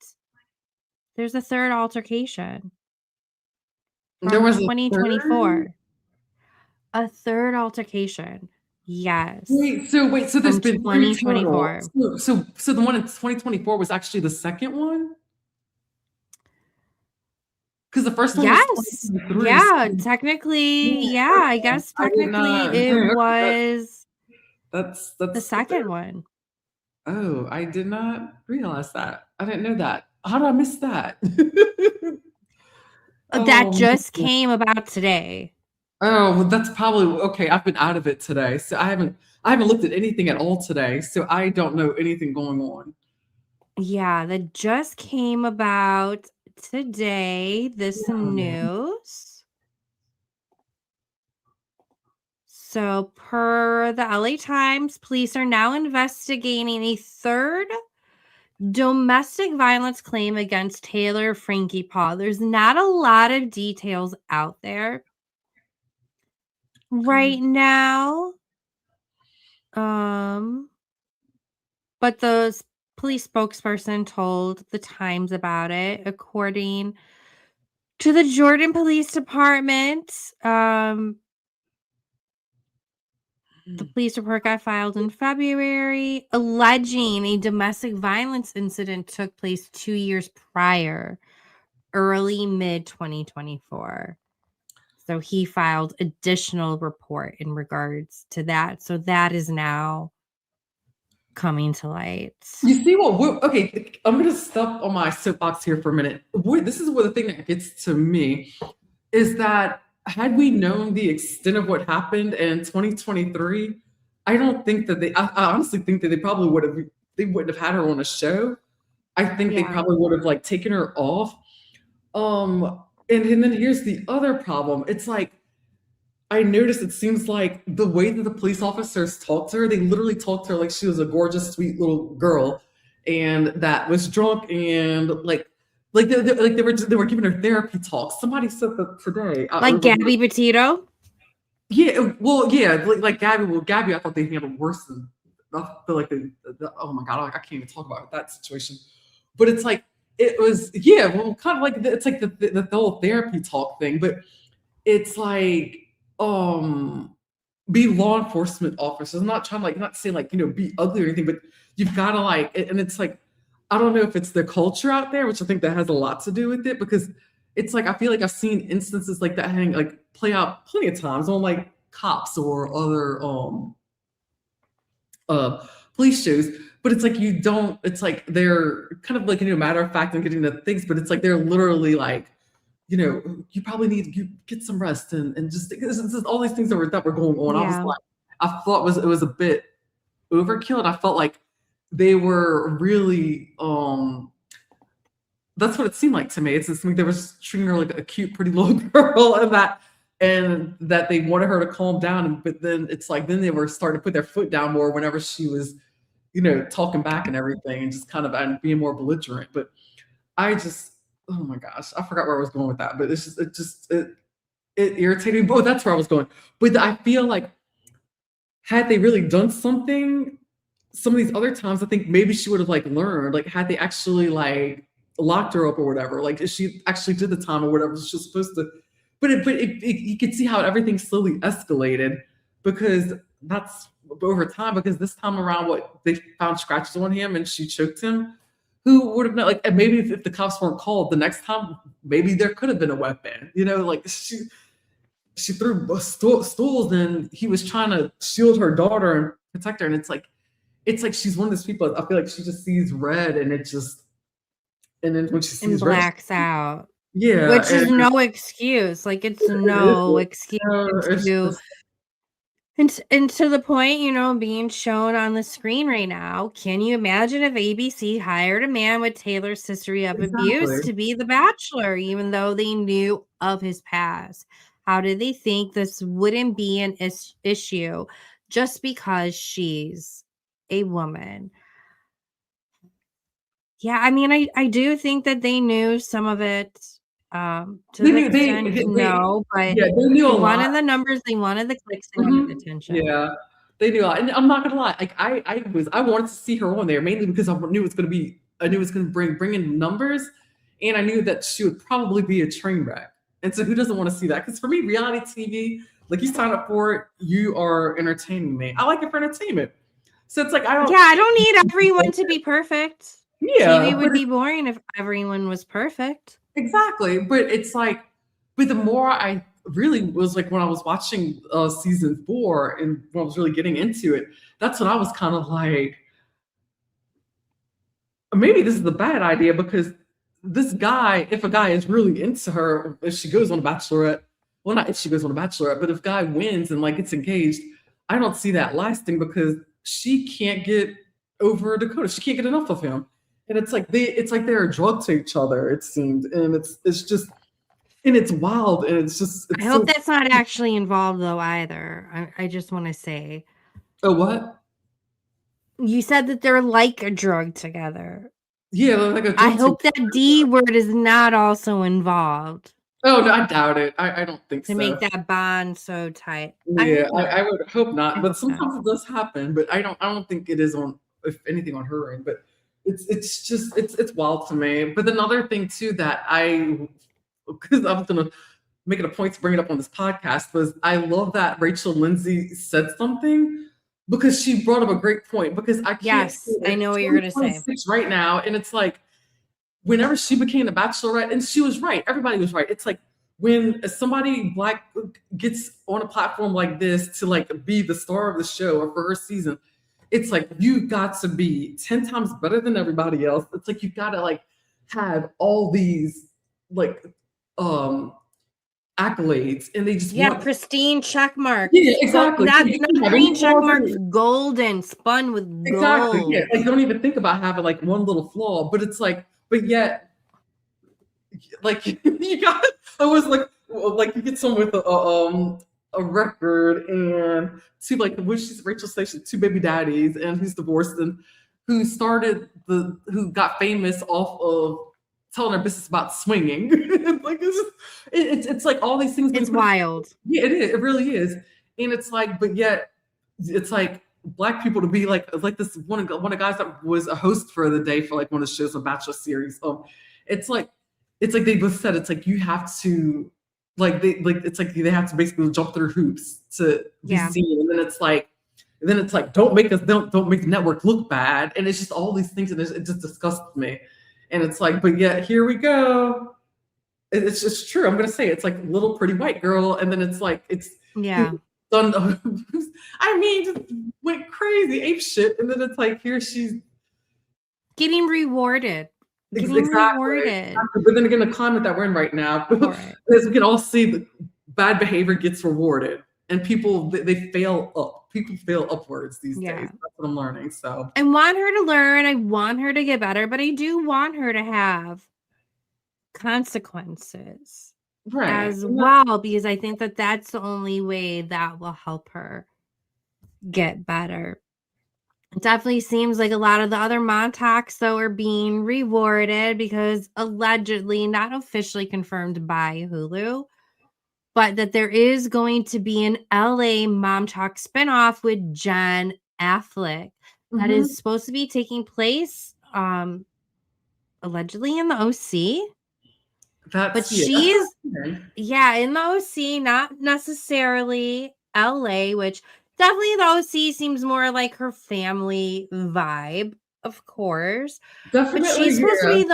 there's a third altercation? There was 2024. A third altercation. Yes. Wait, so there's been 2024. So the one in 2024 was actually the second one? Because the first one was 2023. Yeah, technically, yeah, I guess technically it was that's the second one. Oh, I did not realize that. I didn't know that. How did I miss that? That just came about today. Oh, well, that's probably okay. I've been out of it today, so I haven't looked at anything at all today, so I don't know anything going on. Yeah, that just came about today. This news. So, per the LA Times, police are now investigating a third domestic violence claim against Taylor Frankie Paul. There's not a lot of details out there right now. But the police spokesperson told the Times about it. According to the Jordan Police Department, the police report got filed in February, alleging a domestic violence incident took place 2 years prior, early mid 2024. So he filed additional report in regards to that. So that is now coming to light. You see what? Okay, I'm going to stop on my soapbox here for a minute. This is what the thing that gets to me is that had we known the extent of what happened in 2023, I don't think that I honestly think that they wouldn't have had her on a show. I think they probably would have like taken her off. And then here's the other problem. It's like, I noticed it seems like the way that the police officers talked to her, they literally talked to her like she was a gorgeous, sweet little girl, and that was drunk and like they were giving her therapy talks. Somebody said that today. Like Gabby Petito? Yeah, well, yeah, like Gabby. Well, Gabby, I thought they handled worse than. I feel like oh my god, I can't even talk about that situation. But it's like it was, yeah, well, kind of like it's like the whole therapy talk thing, but it's like be law enforcement officers. I'm not trying to not saying be ugly or anything, but you've got to and it's like I don't know if it's the culture out there, which I think that has a lot to do with it, because it's like I feel like I've seen instances like that play out plenty of times on cops or other police shows. But it's like it's like they're kind of matter of fact and getting to things, but it's like they're literally you probably need to get some rest and just all these things that were going on. Yeah. I thought it was a bit overkill, and I felt like they were really that's what it seemed like to me. It's just like they were treating her like a cute, pretty little girl, and that they wanted her to calm down. But then it's like then they were starting to put their foot down more whenever she was, talking back and everything, and just kind of being more belligerent. But I just, oh my gosh, I forgot where I was going with that. But it irritated me. Oh, that's where I was going. But I feel like had they really done something, some of these other times, I think maybe she would have learned. Had they actually locked her up or whatever, if she actually did the time or whatever she was supposed to. But you could see how everything slowly escalated because that's over time. Because this time around, they found scratches on him and she choked him. Who would have known? And maybe if the cops weren't called the next time, maybe there could have been a weapon. She threw stools and he was trying to shield her daughter and protect her. And it's like she's one of those people. I feel like she just sees red and then when she sees blacks out. Yeah. Which is no excuse. It's no excuse. And to the point, being shown on the screen right now, can you imagine if ABC hired a man with Taylor's history of abuse to be the Bachelor, even though they knew of his past? How did they think this wouldn't be an issue just because she's a woman? Yeah, I mean, I do think that they knew some of it. To the extent, but they knew a lot. They wanted the numbers, they wanted the clicks, they wanted the attention. Yeah, they knew a lot. And I'm not gonna lie, I wanted to see her on there mainly because I knew it was gonna bring in numbers, and I knew that she would probably be a train wreck. And so who doesn't want to see that? Because for me, reality TV, you sign up for it, you are entertaining me. I like it for entertainment. So it's I don't need everyone to be perfect. Yeah, TV would be boring if everyone was perfect. Exactly. But it's but the more I really was when I was watching season 4 and when I was really getting into it, that's when I was kind of maybe this is a bad idea because this guy, if a guy is really into her, if she goes on a Bachelorette, well, not if she goes on a Bachelorette, but if guy wins and gets engaged, I don't see that lasting because she can't get over Dakota. She can't get enough of him. And it's they're a drug to each other, it seems. And it's just, and it's wild. And it's I hope that's not actually involved though either. I just want to say. Oh, what? You said that they're like a drug together. Yeah, they're like a drug. I hope that D word is not also involved. Oh, no, I doubt it. I don't think so. To make that bond so tight. Yeah, I would hope not. But sometimes it does happen. But I don't think it is if anything on her end. But it's wild to me. But another thing too that because I was gonna make it a point to bring it up on this podcast was I love that Rachel Lindsay said something because she brought up a great point because I can't I know what you're gonna say right now, and it's whenever she became the Bachelorette, and she was right, everybody was right. It's when somebody Black gets on a platform like this to be the star of the show or for her season, it's you got to be 10 times better than everybody else. It's you gotta have all these accolades, and they just pristine check marks. Yeah, exactly. Not green check marks, golden, spun with gold. Exactly. Yeah, don't even think about having one little flaw, but it's but yet you got. I was you get someone with a record and two Rachel says she's 2 baby daddies and who's divorced and who got famous off of telling her business about swinging. It's all these things. It's wild. Yeah, it is. It really is. And it's but yet it's Black people to be this one of the guys that was a host for the day for one of the shows, a Bachelor series. It's they both said you have to they have to basically jump through hoops to be seen, and then it's don't make the network look bad, and it's just all these things, and it just disgusts me, and it's but yet here we go. It's just true. I'm gonna say it's little pretty white girl, and then it's done. I mean, just went crazy, ape shit, and then it's here she's getting rewarded. Exactly. But then again, the climate that we're in right now, as we can all see, the bad behavior gets rewarded. and people they fail up. People fail upwards these Yeah. days. That's what I'm learning. So I want her to learn. I want her to get better, but I do want her to have consequences as well, because I think that that's the only way that will help her get better. It definitely seems like a lot of the other MomToks, though, are being rewarded because allegedly, not officially confirmed by Hulu, but that there is going to be an LA MomTok spinoff with Jen Affleck that is supposed to be taking place allegedly in the OC. But she's in the OC, not necessarily LA, which definitely the OC seems more like her family vibe, of course. Definitely, but she's supposed to be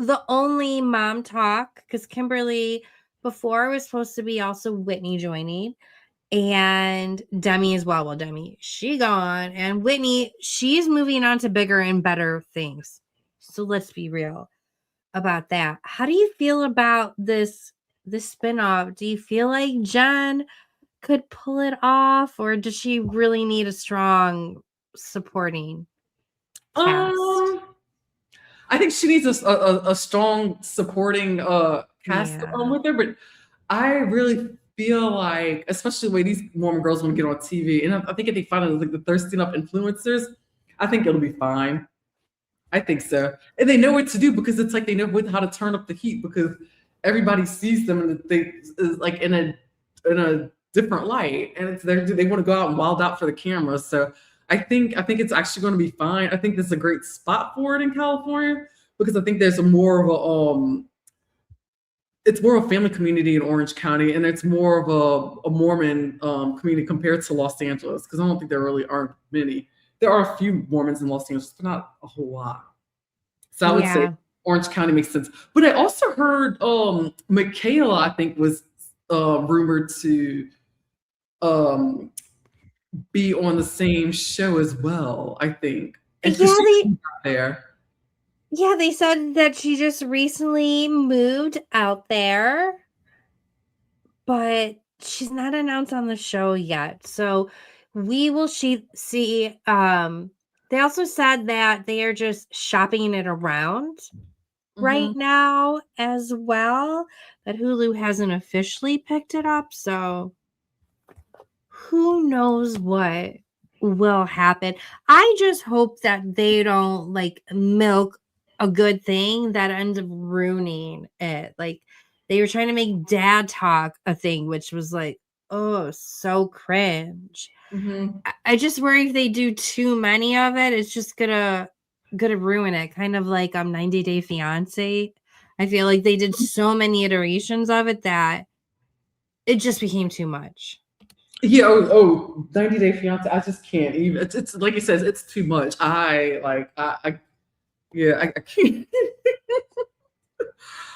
the only MomTok, because Kimberly before was supposed to be also Whitney joining, and Demi as well. Well, Demi, she gone, and Whitney, she's moving on to bigger and better things. So let's be real about that. How do you feel about this spinoff? Do you feel like Jen could pull it off, or does she really need a strong supporting cast? I think she needs a strong supporting cast with her, but I really feel like, especially the way these Mormon girls want to get on TV, and I think if they find like the thirsty enough influencers, I think it'll be fine. I think so. And they know what to do, because it's like they know how to turn up the heat, because everybody sees them and they like in a different light, and it's they want to go out and wild out for the camera. So I think it's actually going to be fine. I think this is a great spot for it in California, because I think there's more of it's more of a family community in Orange County, and it's more of a Mormon community compared to Los Angeles, because I don't think there really aren't many. There are a few Mormons in Los Angeles, but not a whole lot. So I would say Orange County makes sense. But I also heard Michaela, I think, was rumored to be on the same show as well, I think. And they said that she just recently moved out there, but she's not announced on the show yet. So we will see. They also said that they are just shopping it around right now as well, that Hulu hasn't officially picked it up. So who knows what will happen. I just hope that they don't like milk a good thing that ends up ruining it. Like, they were trying to make dad talk a thing, which was like, oh, so cringe. I just worry if they do too many of it, it's just gonna ruin it. Kind of like 90 Day Fiance. I feel like they did so many iterations of it that it just became too much. Yeah, 90 Day Fiance. I just can't even. It's like you said, it's too much. I can't.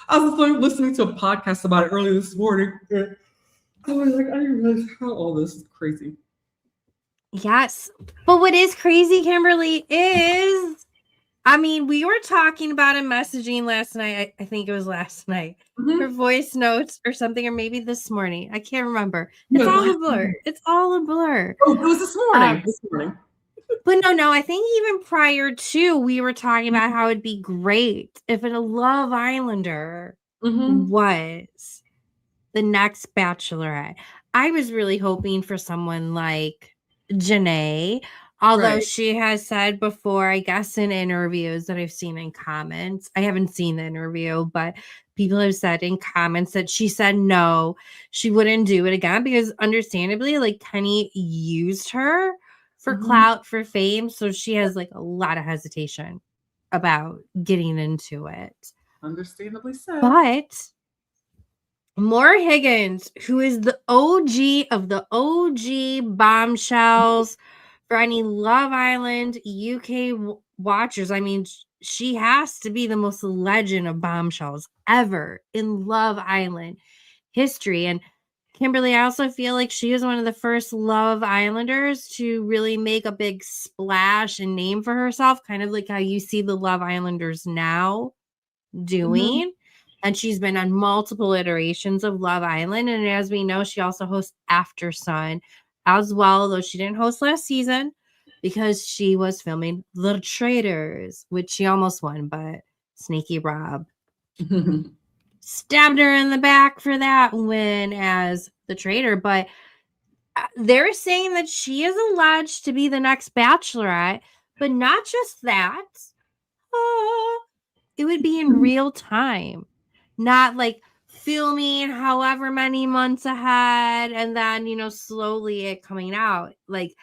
I was listening to a podcast about it earlier this morning. I was like, I didn't realize how all this is crazy. Yes. But what is crazy, Kimberly, is, I mean, we were talking about it, messaging last night. I think it was last night. For voice notes or something, or maybe this morning. I can't remember. It's all a blur. It's all a blur. Oh, it was this morning. But no, I think even prior to, we were talking about how it'd be great if a Love Islander was the next Bachelorette. I was really hoping for someone like Janae, although she has said before, I guess in interviews that I've seen in comments, I haven't seen the interview, but people have said in comments that she said no, she wouldn't do it again, because understandably, like, Kenny used her for clout, for fame, so she has like a lot of hesitation about getting into it. Understandably so. But Maura Higgins, who is the OG of the OG bombshells for any Love Island UK watchers, I mean, she has to be the most legend of bombshells ever in Love Island history. And Kimberly, I also feel like she was one of the first Love Islanders to really make a big splash and name for herself, kind of like how you see the Love Islanders now doing. And she's been on multiple iterations of Love Island. And as we know, she also hosts After Sun as well, though she didn't host last season because she was filming The Traitors, which she almost won, but Sneaky Rob stabbed her in the back for that win as the traitor. But they're saying that she is alleged to be the next Bachelorette, but not just that. It would be in real time, not like filming however many months ahead and then, slowly it coming out. Like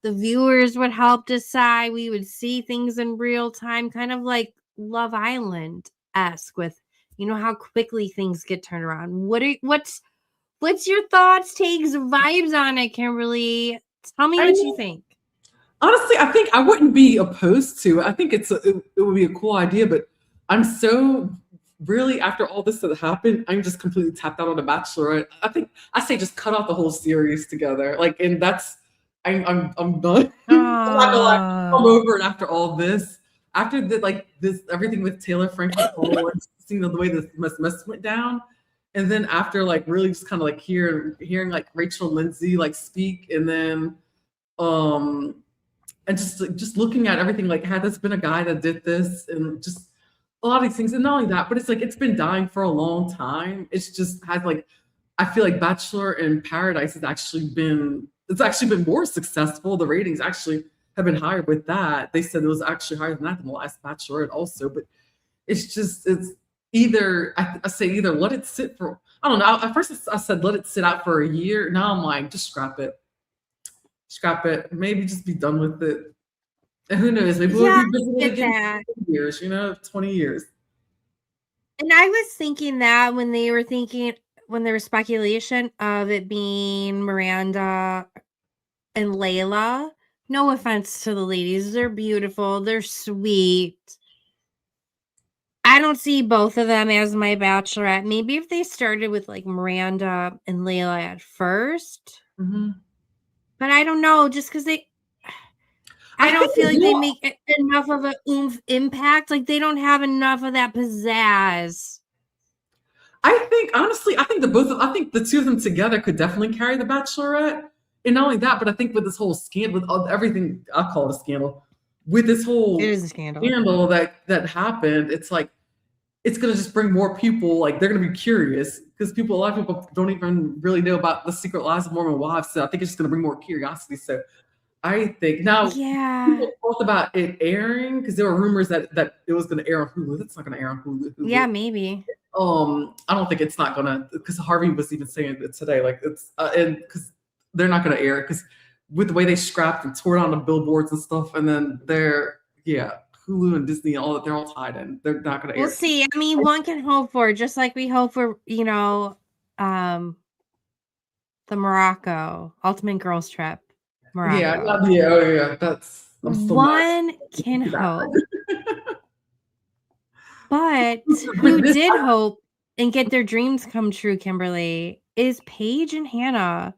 the viewers would help decide. We would see things in real time, kind of like Love Island-esque with, how quickly things get turned around. What's your thoughts, takes, vibes on it, Kimberly? Tell me what you think. Honestly, I think I wouldn't be opposed to it. I think it would be a cool idea, but I'm so really, after all this that happened, I'm just completely tapped out on The Bachelorette. I say just cut out the whole series together. Like, and that's I'm done. I'm not gonna lie. I'm over it after all this. After this everything with Taylor, Frankie Paul, and seeing the way this mess went down. And then after really just kind of hearing like Rachel Lindsay speak, and then and just looking at everything, had this been a guy that did this, and just a lot of these things. And not only that, but it's it's been dying for a long time. It's just had I feel like Bachelor in Paradise has actually been more successful. The ratings actually have been higher with that. They said it was actually higher than that in the last Bachelorette also, but it's either I say either let it sit for, I don't know. At first I said let it sit out for a year. Now I'm like, just scrap it. Scrap it. Maybe just be done with it. And who knows? Maybe we'll revisit it again in 20 years, 20 years. And I was thinking that when there was speculation of it being Miranda and Layla. No offense to the ladies. They're beautiful. They're sweet. I don't see both of them as my Bachelorette. Maybe if they started with Miranda and Layla at first. Mm-hmm. But I don't know, just because I don't feel like they make enough of an oomph impact. They don't have enough of that pizzazz. I think the two of them together could definitely carry the Bachelorette. And not only that, but I think with this whole scandal, with everything, I'll call it a scandal, with this whole scandal that happened, it's it's going to just bring more people, they're going to be curious, because a lot of people don't even really know about the secret lives of Mormon wives. So I think it's just going to bring more curiosity. So I think now people talked about it airing, because there were rumors that it was going to air on Hulu. That's not going to air on Hulu. Yeah, maybe. I don't think it's not going to, because Harvey was even saying it today. And because they're not going to air it, because with the way they scrapped and tore down the billboards and stuff, and then Hulu and Disney and all that, they're all tied in. They're not going to air. We'll see. I mean, one can hope for, just like we hope for, the Morocco Ultimate Girls Trip. Morocco. Yeah. That's one can hope. But who did hope and get their dreams come true, Kimberly, is Paige and Hannah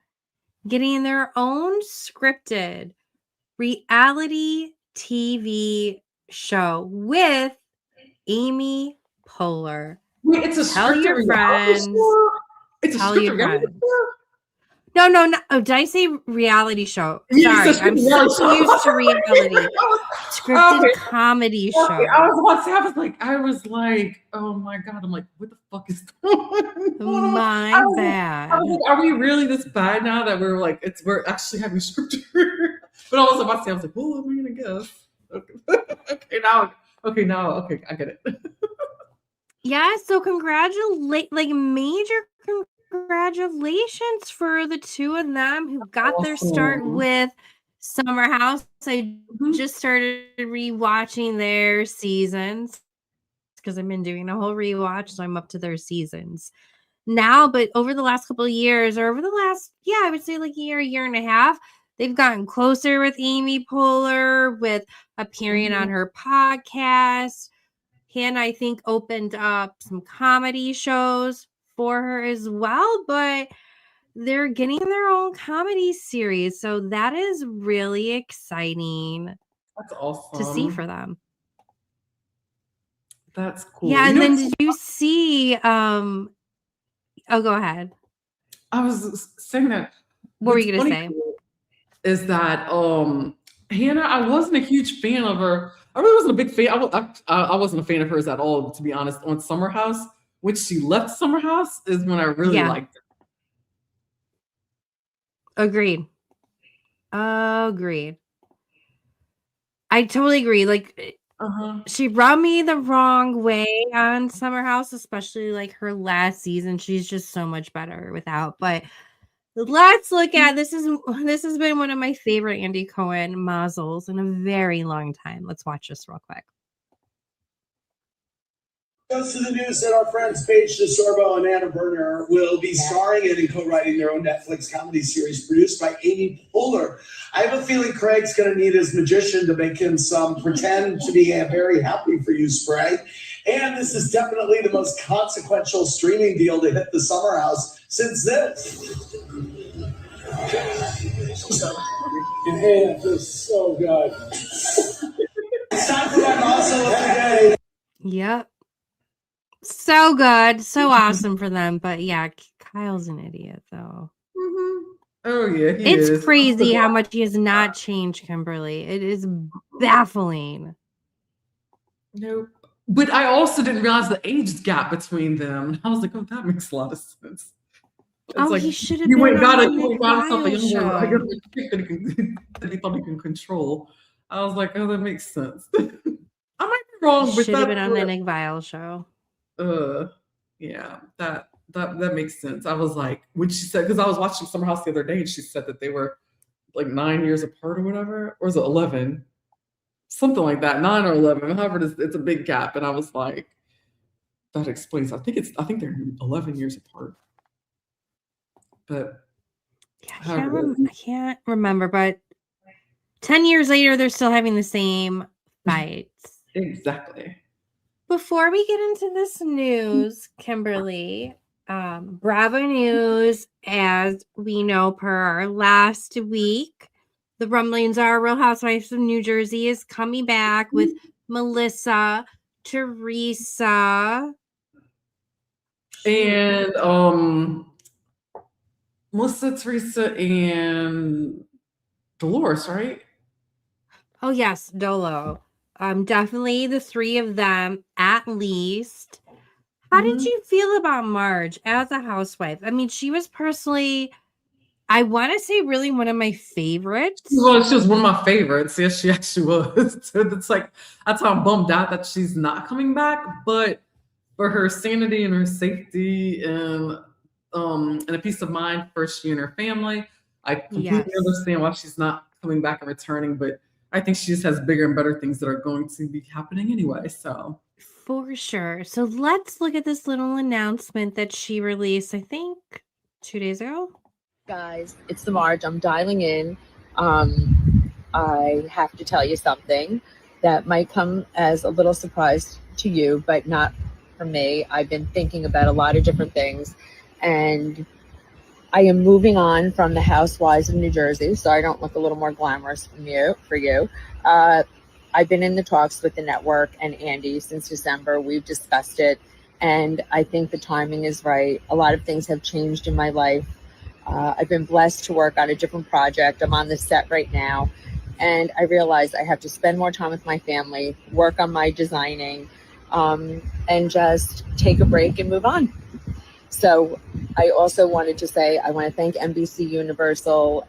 getting their own scripted reality TV show with Amy Poehler. Wait, it's a Tell your friends. It's a Tell your reality friends. show? No. Oh, did I say reality show? Sorry, I'm so used to reality. Scripted comedy show. I was like, oh my God. I'm like, what the fuck is going on? My bad. Are we really this bad now that we're we're actually having scripted? But I was about to say, I was like, well, what am I gonna guess? Okay, I get it. Yeah, so major congratulations for the two of them who got their start with Summer House. I just started rewatching their seasons because I've been doing a whole rewatch, so I'm up to their seasons now. But over the last couple of years, or over the last, I would say a year and a half, they've gotten closer with Amy Poehler, with appearing on her podcast. Hannah, I think, opened up some comedy shows for her as well, but they're getting their own comedy series. So that is really exciting. That's awesome to see for them. That's cool. Yeah, You and know then what's- did you see oh, go ahead. I was saying that. What were what's you gonna funny say? Is that Hannah? I wasn't a huge fan of her. I really wasn't a big fan. I wasn't a fan of hers at all, to be honest. On Summer House, when she left Summer House, is when I really liked her. Agreed. Agreed. I totally agree. Like, she rubbed me the wrong way on Summer House, especially like her last season. She's just so much better without. But let's look at this has been one of my favorite Andy Cohen mazzles in a very long time. Let's watch this real quick. Goes to the news that our friends Paige DeSorbo and Anna Berner will be starring in and co-writing their own Netflix comedy series produced by Amy Poehler. I have a feeling Craig's going to need his magician to make him some pretend to be a very happy for you spray. And this is definitely the most consequential streaming deal to hit the Summer House since this. And hey, that feels so good. It's time for my muscle of the day. Yep. So good. So awesome for them. But yeah, Kyle's an idiot though. Oh yeah, it's crazy how much he has not changed, Kimberly. It is baffling. Nope. But I also didn't realize the age gap between them. I was like, oh, that makes a lot of sense. It's like, he should have been on the got himself a show. younger chick that he thought he can control. I was like, oh, that makes sense. I might be wrong, but should have been on the Nick Viall show. Yeah, that makes sense. I was like, when she said, because I was watching Summer House the other day, and she said that they were like 9 years apart or whatever, or is it 11? Something like that, 9 or 11. However, it's a big gap, and I was like, that explains. I think they're 11 years apart. But yeah, I can't remember. But 10 years later, they're still having the same fights. Exactly. Before we get into this news, Kimberly, Bravo News, as we know per our last week, the rumblings are Real Housewives of New Jersey is coming back with Melissa, Teresa, and Melissa, Teresa, and Dolores, right? Oh yes, Dolo. Definitely the three of them at least. How did you feel about Marge as a housewife? I mean, she was personally, I want to say, really one of my favorites. Well, she was one of my favorites. Yes, she actually was. So it's like, that's how I'm bummed out that she's not coming back. But for her sanity and her safety and a peace of mind for she and her family, I completely understand why she's not coming back and returning. But I think she just has bigger and better things that are going to be happening anyway. So for sure. So let's look at this little announcement that she released, I think 2 days ago. Guys, it's the Marge. I'm dialing in. I have to tell you something that might come as a little surprise to you, but not for me. I've been thinking about a lot of different things, and I am moving on from the Housewives of New Jersey, so I don't look a little more glamorous for you. I've been in the talks with the network and Andy since December. We've discussed it, and I think the timing is right. A lot of things have changed in my life. I've been blessed to work on a different project. I'm on the set right now, and I realize I have to spend more time with my family, work on my designing, and just take a break and move on. So I also wanted to say, I want to thank NBC Universal,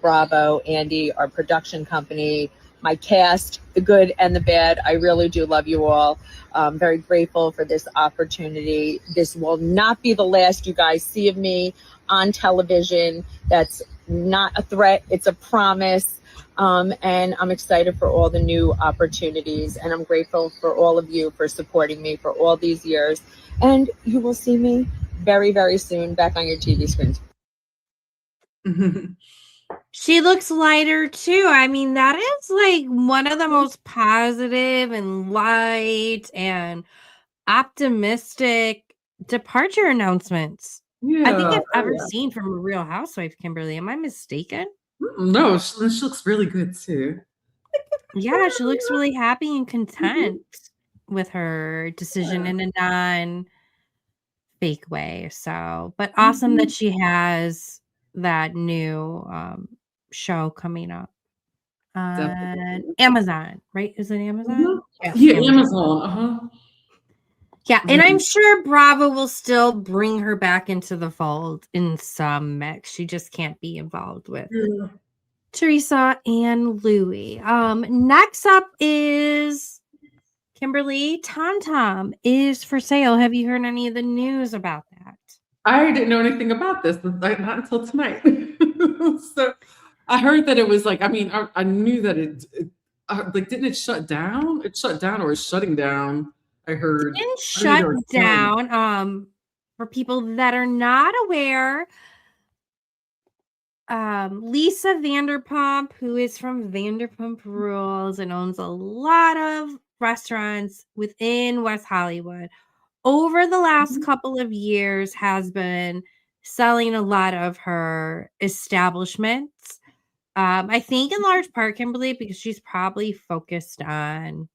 Bravo, Andy, our production company, my cast, the good and the bad. I really do love you all. I'm very grateful for this opportunity. This will not be the last you guys see of me on television. That's not a threat. It's a promise. And I'm excited for all the new opportunities. And I'm grateful for all of you for supporting me for all these years. And you will see me very, very soon back on your TV screens. She looks lighter too. I mean, that is like one of the most positive and light and optimistic departure announcements I think I've ever seen from a Real Housewife, Kimberly. Am I mistaken? No, she looks really good too. Yeah, she looks really happy and content. with her decision in a non-fake way. So, but awesome that she has that new show coming up on Definitely. Amazon, right? Is it Amazon? Mhm. Yeah, Yeah, Amazon. Yeah, and I'm sure Bravo will still bring her back into the fold in some mix. She just can't be involved with Teresa and Louis. Next up is Kimberly. TomTom is for sale. Have you heard any of the news about that? I didn't know anything about this, not until tonight. So I heard that it was like, I mean, I knew that it like, didn't it shut down? It shut down or is shutting down. I heard. Didn't shut down. For people that are not aware, Lisa Vanderpump, who is from Vanderpump Rules and owns a lot of restaurants within West Hollywood, over the last couple of years has been selling a lot of her establishments. I think in large part, Kimberly, because she's probably focused on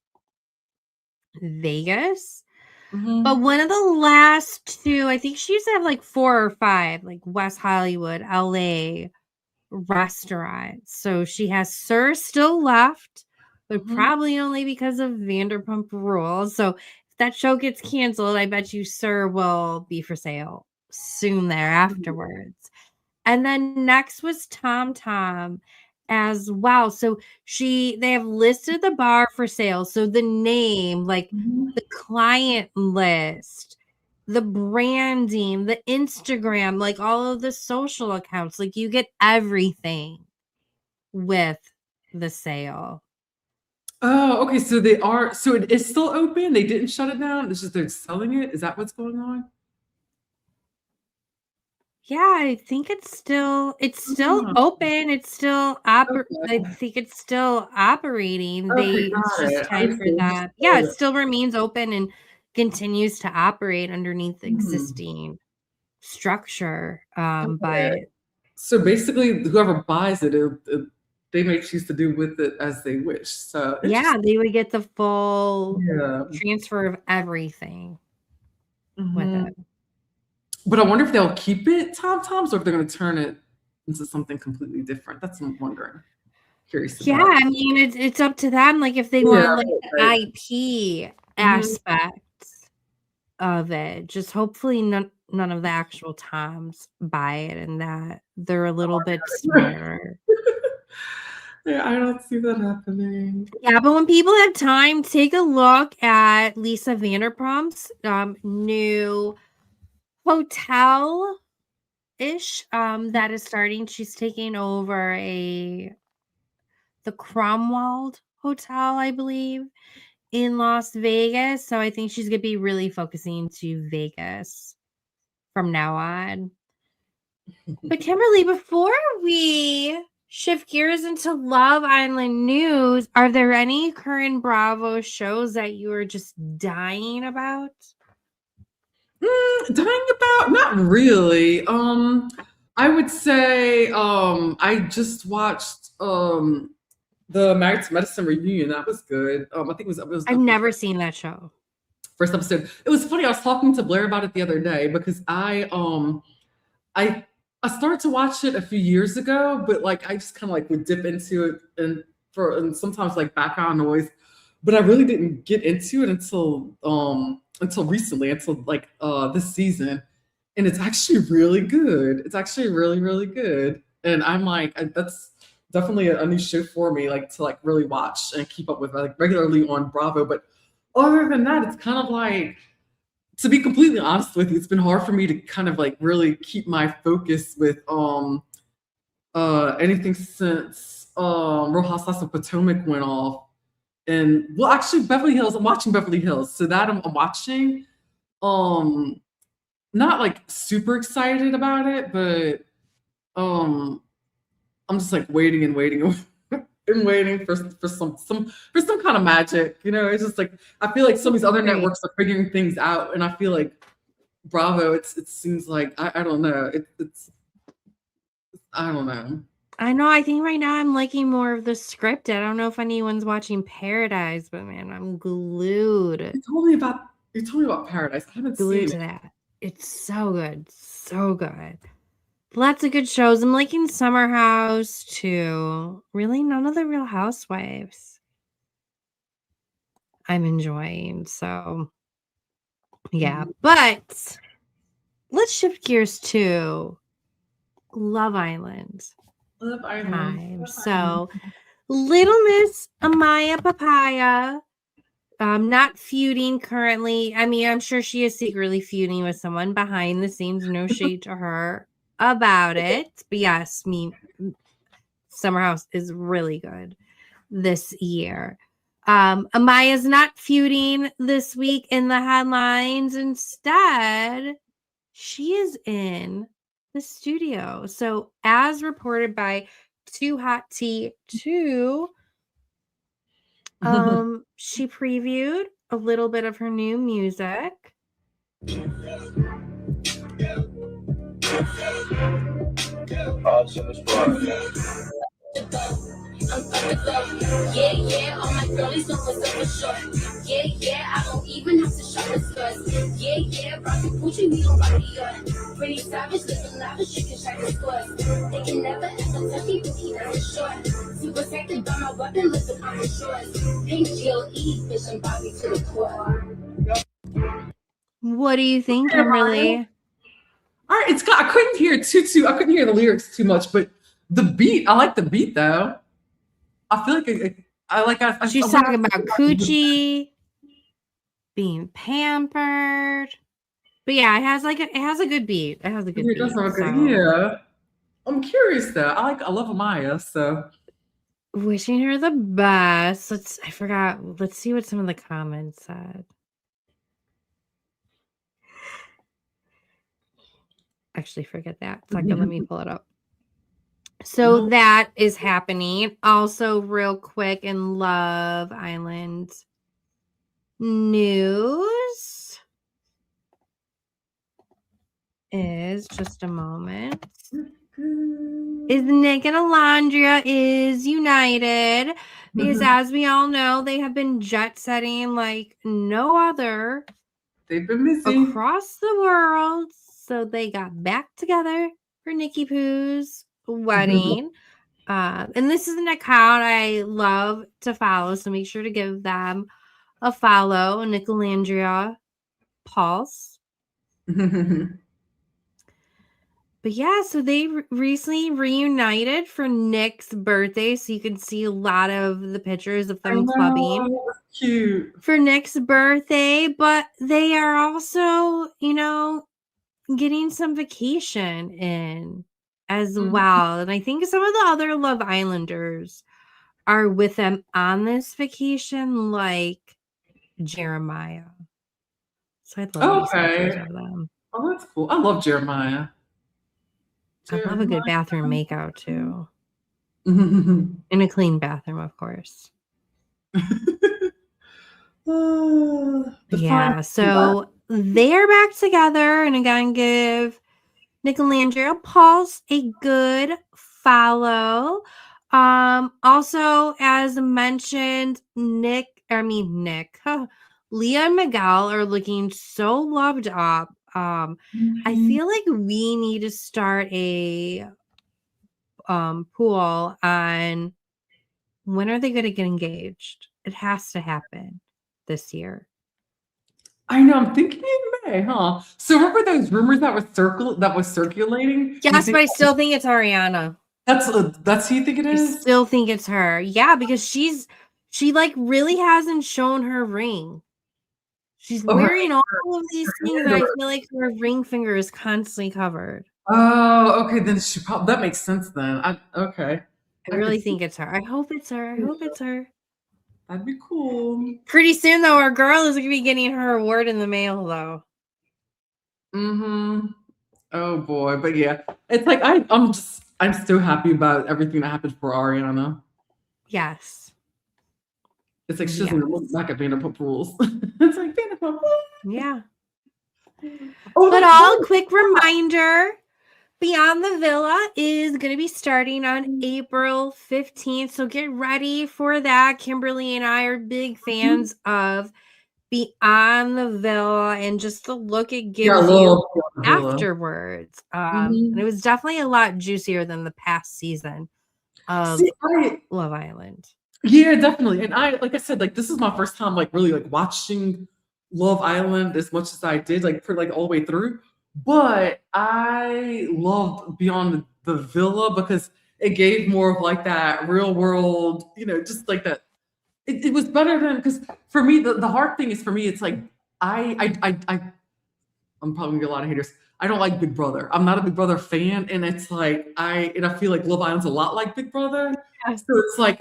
Vegas. But one of the last two, I think she used to have like 4 or 5, like West Hollywood, LA restaurants. So she has Sir still left, but probably only because of Vanderpump Rules. So if that show gets canceled, I bet you Sir will be for sale soon there afterwards. And then next was TomTom as well. So they have listed the bar for sale. So the name, like the client list, the branding, the Instagram, like all of the social accounts, like you get everything with the sale. Oh, okay. So it is still open. They didn't shut it down. It's just they're selling it. Is that what's going on? Yeah, I think it's still open. It's still I think it's still operating. It's just time for that. Yeah, it still remains open and continues to operate underneath the existing structure. But so basically, whoever buys it, they may choose to do with it as they wish. So yeah, they would get the full transfer of everything with it. But I wonder if they'll keep it TomTom's or if they're going to turn it into something completely different. That's what I'm wondering. Curious about. Yeah, I mean, it's up to them. Like if they want like the IP aspect of it, just hopefully none of the actual Toms buy it and that they're a little bit smarter. Yeah, I don't see that happening. Yeah, but when people have time, take a look at Lisa Vanderpump's new hotel-ish that is starting. She's taking over the Cromwell Hotel, I believe, in Las Vegas. So I think she's going to be really focusing to Vegas from now on. But Kimberly, before we shift gears into Love Island news, are there any current Bravo shows that you are just dying about? Dying about? Not really. I would say I just watched the Married to Medicine reunion. That was good. I think it was I've never seen that show. First episode. It was funny. I was talking to Blair about it the other day because I started to watch it a few years ago, but like I just kind of like would dip into it and sometimes like background noise. But I really didn't get into it until recently, until like this season. And it's actually really good. It's actually really, really good. And I'm like, that's definitely a new show for me, like to like really watch and keep up with like regularly on Bravo. But other than that, it's kind of like, to be completely honest with you, it's been hard for me to kind of like really keep my focus with anything since Real Housewives of Potomac went off. And well, actually Beverly Hills, I'm watching Beverly Hills. So that I'm watching. Not like super excited about it, but I'm just like waiting and waiting and waiting for some kind of magic. You know, it's just like I feel like some of these other networks are figuring things out, and I feel like Bravo, it seems like I don't know. It's I don't know. I know. I think right now I'm liking more of the scripted. I don't know if anyone's watching Paradise, but man, I'm glued. You told me about Paradise. I haven't Glued seen to it. that. It's so good. So good. Lots of good shows. I'm liking Summer House too. Really, none of the Real Housewives I'm enjoying. So, yeah. But let's shift gears to Love Island Love Island. time. So, Little Miss Amaya Papaya, not feuding currently. I mean, I'm sure she is secretly feuding with someone behind the scenes. No shade to her about it. But yes, Summer House is really good this year. Amaya's not feuding this week in the headlines. Instead, she is in the studio. So, as reported by Too Hot Tea 2, she previewed a little bit of her new music. Yeah, all my girlies know what's up for sure. Yeah, I don't even have to shop the skirts. Yeah, rockin' Gucci, we don't rock the yacht. Pretty savage, living lavish, you can check the scores. They can never ever touch me, but he never short. Super protected by my weapon, listen, I'm shores. Pink GLE, fish and Bobby to the core. What do you think, Kimberly? All right, I couldn't hear I couldn't hear the lyrics too much, but the beat, I like the beat though. I feel like she's talking about coochie, being pampered. But yeah, it has a good beat. It has a good beat. Yeah. I'm curious though. I love Amaya, so wishing her the best. I forgot. Let's see what some of the comments said. Actually, forget that. Second, let me pull it up. So that is happening. Also, real quick in Love Island news is just a moment. Is Nick and Olandria is united because as we all know, they have been jet setting like no other. They've been missing across the world. So they got back together for Nikki Poo's wedding. And this is an account I love to follow, so make sure to give them a follow. Olandria Pulse. But yeah, so they recently reunited for Nick's birthday, so you can see a lot of the pictures of them clubbing. Cute. For Nick's birthday, but they are also, getting some vacation in as well. And I think some of the other Love Islanders are with them on this vacation, like Jeremiah. So I'd love to see pictures of them. Oh, that's cool. I love Jeremiah. I love a good bathroom makeout too. In a clean bathroom, of course. Yeah, so they're back together, and again, give Nick and Olandria Pulse a good follow. Also, as mentioned, Leah and Miguel are looking so loved up. I feel like we need to start a pool on when are they going to get engaged. It has to happen this year. I know. I'm thinking in May, huh? So remember those rumors that was circulating? Yes, but I still think it's Ariana. That's who you think it is? I still think it's her. Yeah, because she like really hasn't shown her ring. She's wearing all of these things, and I feel like her ring finger is constantly covered. Oh, okay. Then that makes sense then. Okay. I really think it's her. I hope it's her. I hope it's her. That'd be cool. Pretty soon, though, our girl is going to be getting her award in the mail, though. Oh boy, but yeah, it's like I'm so happy about everything that happened for Ariana. Yes. It's like she doesn't look back at Vanderpump Rules. It's like Vanderpump. Yeah. But quick reminder Beyond the Villa is going to be starting on April 15th. So get ready for that. Kimberly and I are big fans of Beyond the Villa and just the look it gives you afterwards. And it was definitely a lot juicier than the past season of Love Island. Yeah, definitely. And like I said, like this is my first time like really like watching Love Island as much as I did, like for like all the way through. But I loved Beyond the Villa because it gave more of like that real world, just like that. It was better than, because for me, the hard thing is for me, it's like I'm probably gonna get a lot of haters. I don't like Big Brother. I'm not a Big Brother fan, and it's like I feel like Love Island's a lot like Big Brother. So it's like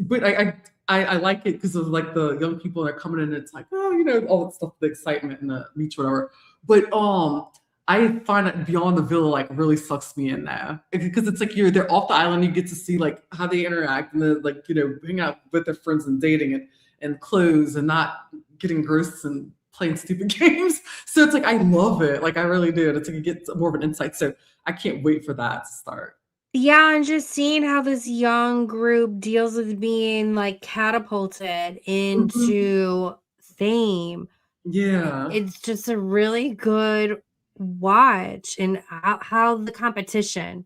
but I like it because of like the young people that are coming in. And it's like, oh, all that stuff, the excitement and the reach, whatever. But I find that Beyond the Villa like really sucks me in now because it's like they're off the island. You get to see like how they interact and like hang out with their friends and dating and clothes and not getting gross and playing stupid games. So it's like I love it. Like I really do. It's like you get more of an insight. So I can't wait for that to start. Yeah, and just seeing how this young group deals with being like catapulted into fame. Yeah. It's just a really good watch and how the competition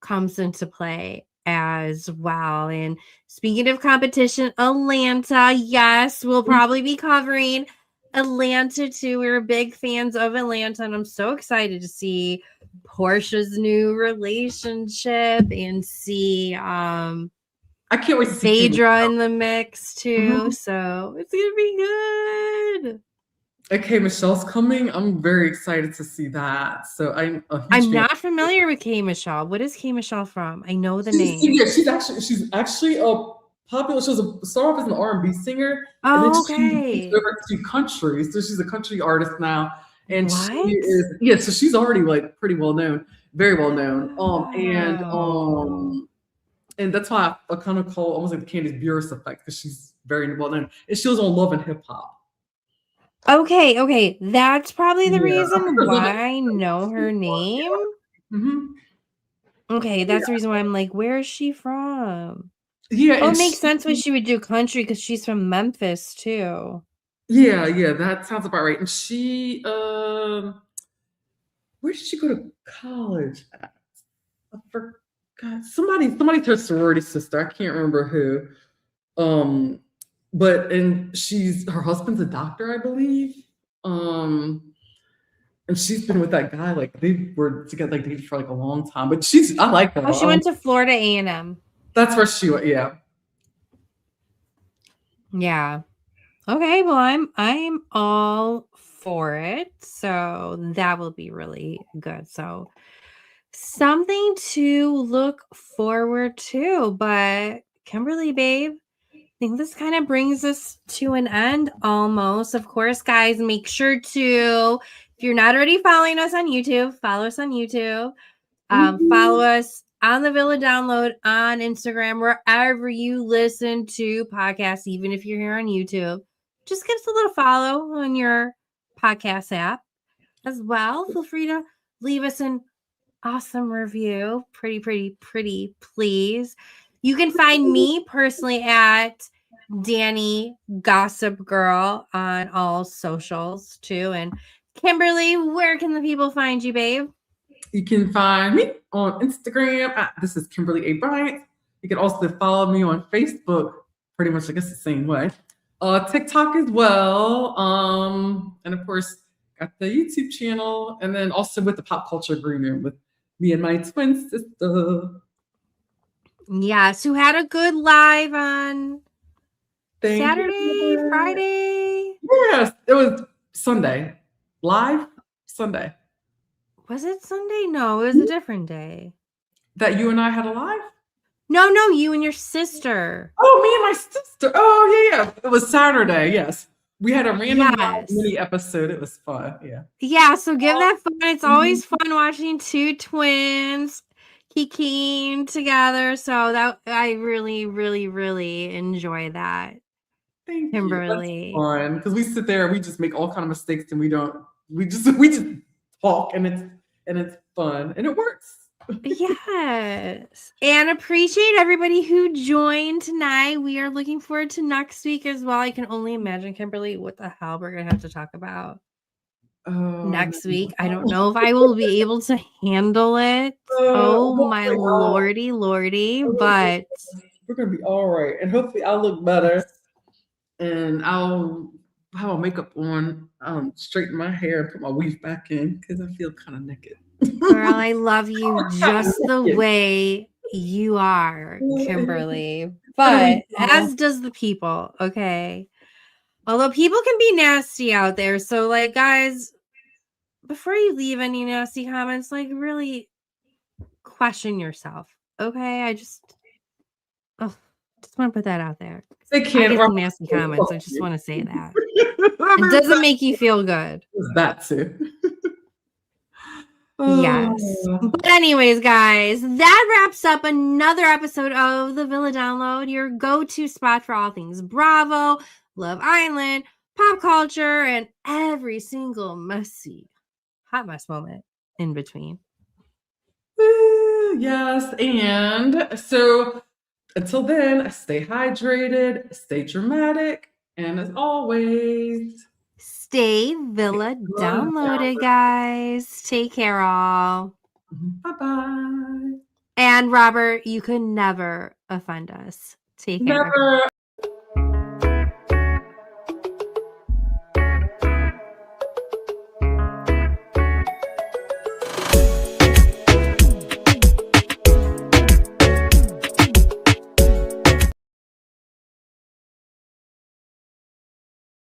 comes into play as well. And speaking of competition, Atlanta, yes, we'll probably be covering Atlanta too. We're big fans of Atlanta, and I'm so excited to see Portia's new relationship and see I can't wait to see Phaedra in the mix too. So it's gonna be good. Okay, Michelle's coming. I'm very excited to see that. So I'm not familiar with K Michelle. What is K Michelle from? I know the name. Yeah, she's actually a popular. She was started off as an R&B singer, and then she went over to country. So she's a country artist now, and she is So she's already like pretty well known, very well known. And that's why I kind of call almost like the Candace Burruss effect because she's very well known. And she was on Love and Hip Hop. Okay. That's probably the reason why I know her name. Okay, that's the reason why I'm like, where is she from? Yeah. It makes sense why she would do country because she's from Memphis too. Yeah, that sounds about right. And she, where did she go to college? I forgot. Somebody's her sorority sister. I can't remember who. But her husband's a doctor, I believe. And she's been with that guy, like they were together, like dated for like a long time. But I like her. Oh, she went to Florida A&M. That's where she went. Yeah. Yeah. Okay. Well, I'm all for it. So that will be really good. So something to look forward to. But Kimberly, babe, I think this kind of brings us to an end almost. Of course, guys, make sure to, if you're not already following us on YouTube, follow us on YouTube. Follow us on the Villa Download on Instagram, wherever you listen to podcasts, even if you're here on YouTube. Just give us a little follow on your podcast app as well. Feel free to leave us an awesome review. Pretty, please. You can find me personally at Danny Gossip Girl on all socials too. And Kimberly, where can the people find you, babe? You can find me on Instagram. This is Kimberly A. Bryant. You can also follow me on Facebook, pretty much, I guess, the same way. TikTok as well. And of course, got the YouTube channel. And then also with the Pop Culture Green Room with me and my twin sister. Yes, who had a good live on Saturday, Friday? Yes, it was Sunday. Live Sunday. Was it Sunday? No, it was a different day. That you and I had a live? No, you and your sister. Oh, me and my sister. Oh, yeah. It was Saturday, yes. We had a random mini episode. It was fun, yeah. Yeah, so give that fun. It's always fun watching two twins kikiing together. So that I really enjoy that. Thank Kimberly. You. That's fun because we sit there and we just make all kind of mistakes and we just talk and it's fun, and it works. Yes. And appreciate everybody who joined tonight. We are looking forward to next week as well. I can only imagine, Kimberly, what the hell we're going to have to talk about next week. I don't know if I will be able to handle it. Oh, my lordy, but we're going to be all right. And hopefully I'll look better. And I'll have my makeup on, straighten my hair, put my weave back in because I feel kind of naked. Girl, I love you just the way you are, Kimberly. But as does the people, okay? Although people can be nasty out there. So, like, guys, before you leave any nasty comments, like, really question yourself, okay? I just want to put that out there. I get some nasty comments. I just want to say that. It doesn't make you feel good. That too. Yes. But anyways, guys, that wraps up another episode of the Villa Download, your go-to spot for all things Bravo, Love Island, pop culture, and every single messy hot mess moment in between. Yes. And so until then, stay hydrated, stay dramatic, and as always, stay Villa Downloaded, guys. Take care, all. Bye-bye. And Robert, you could never offend us. Take care. Never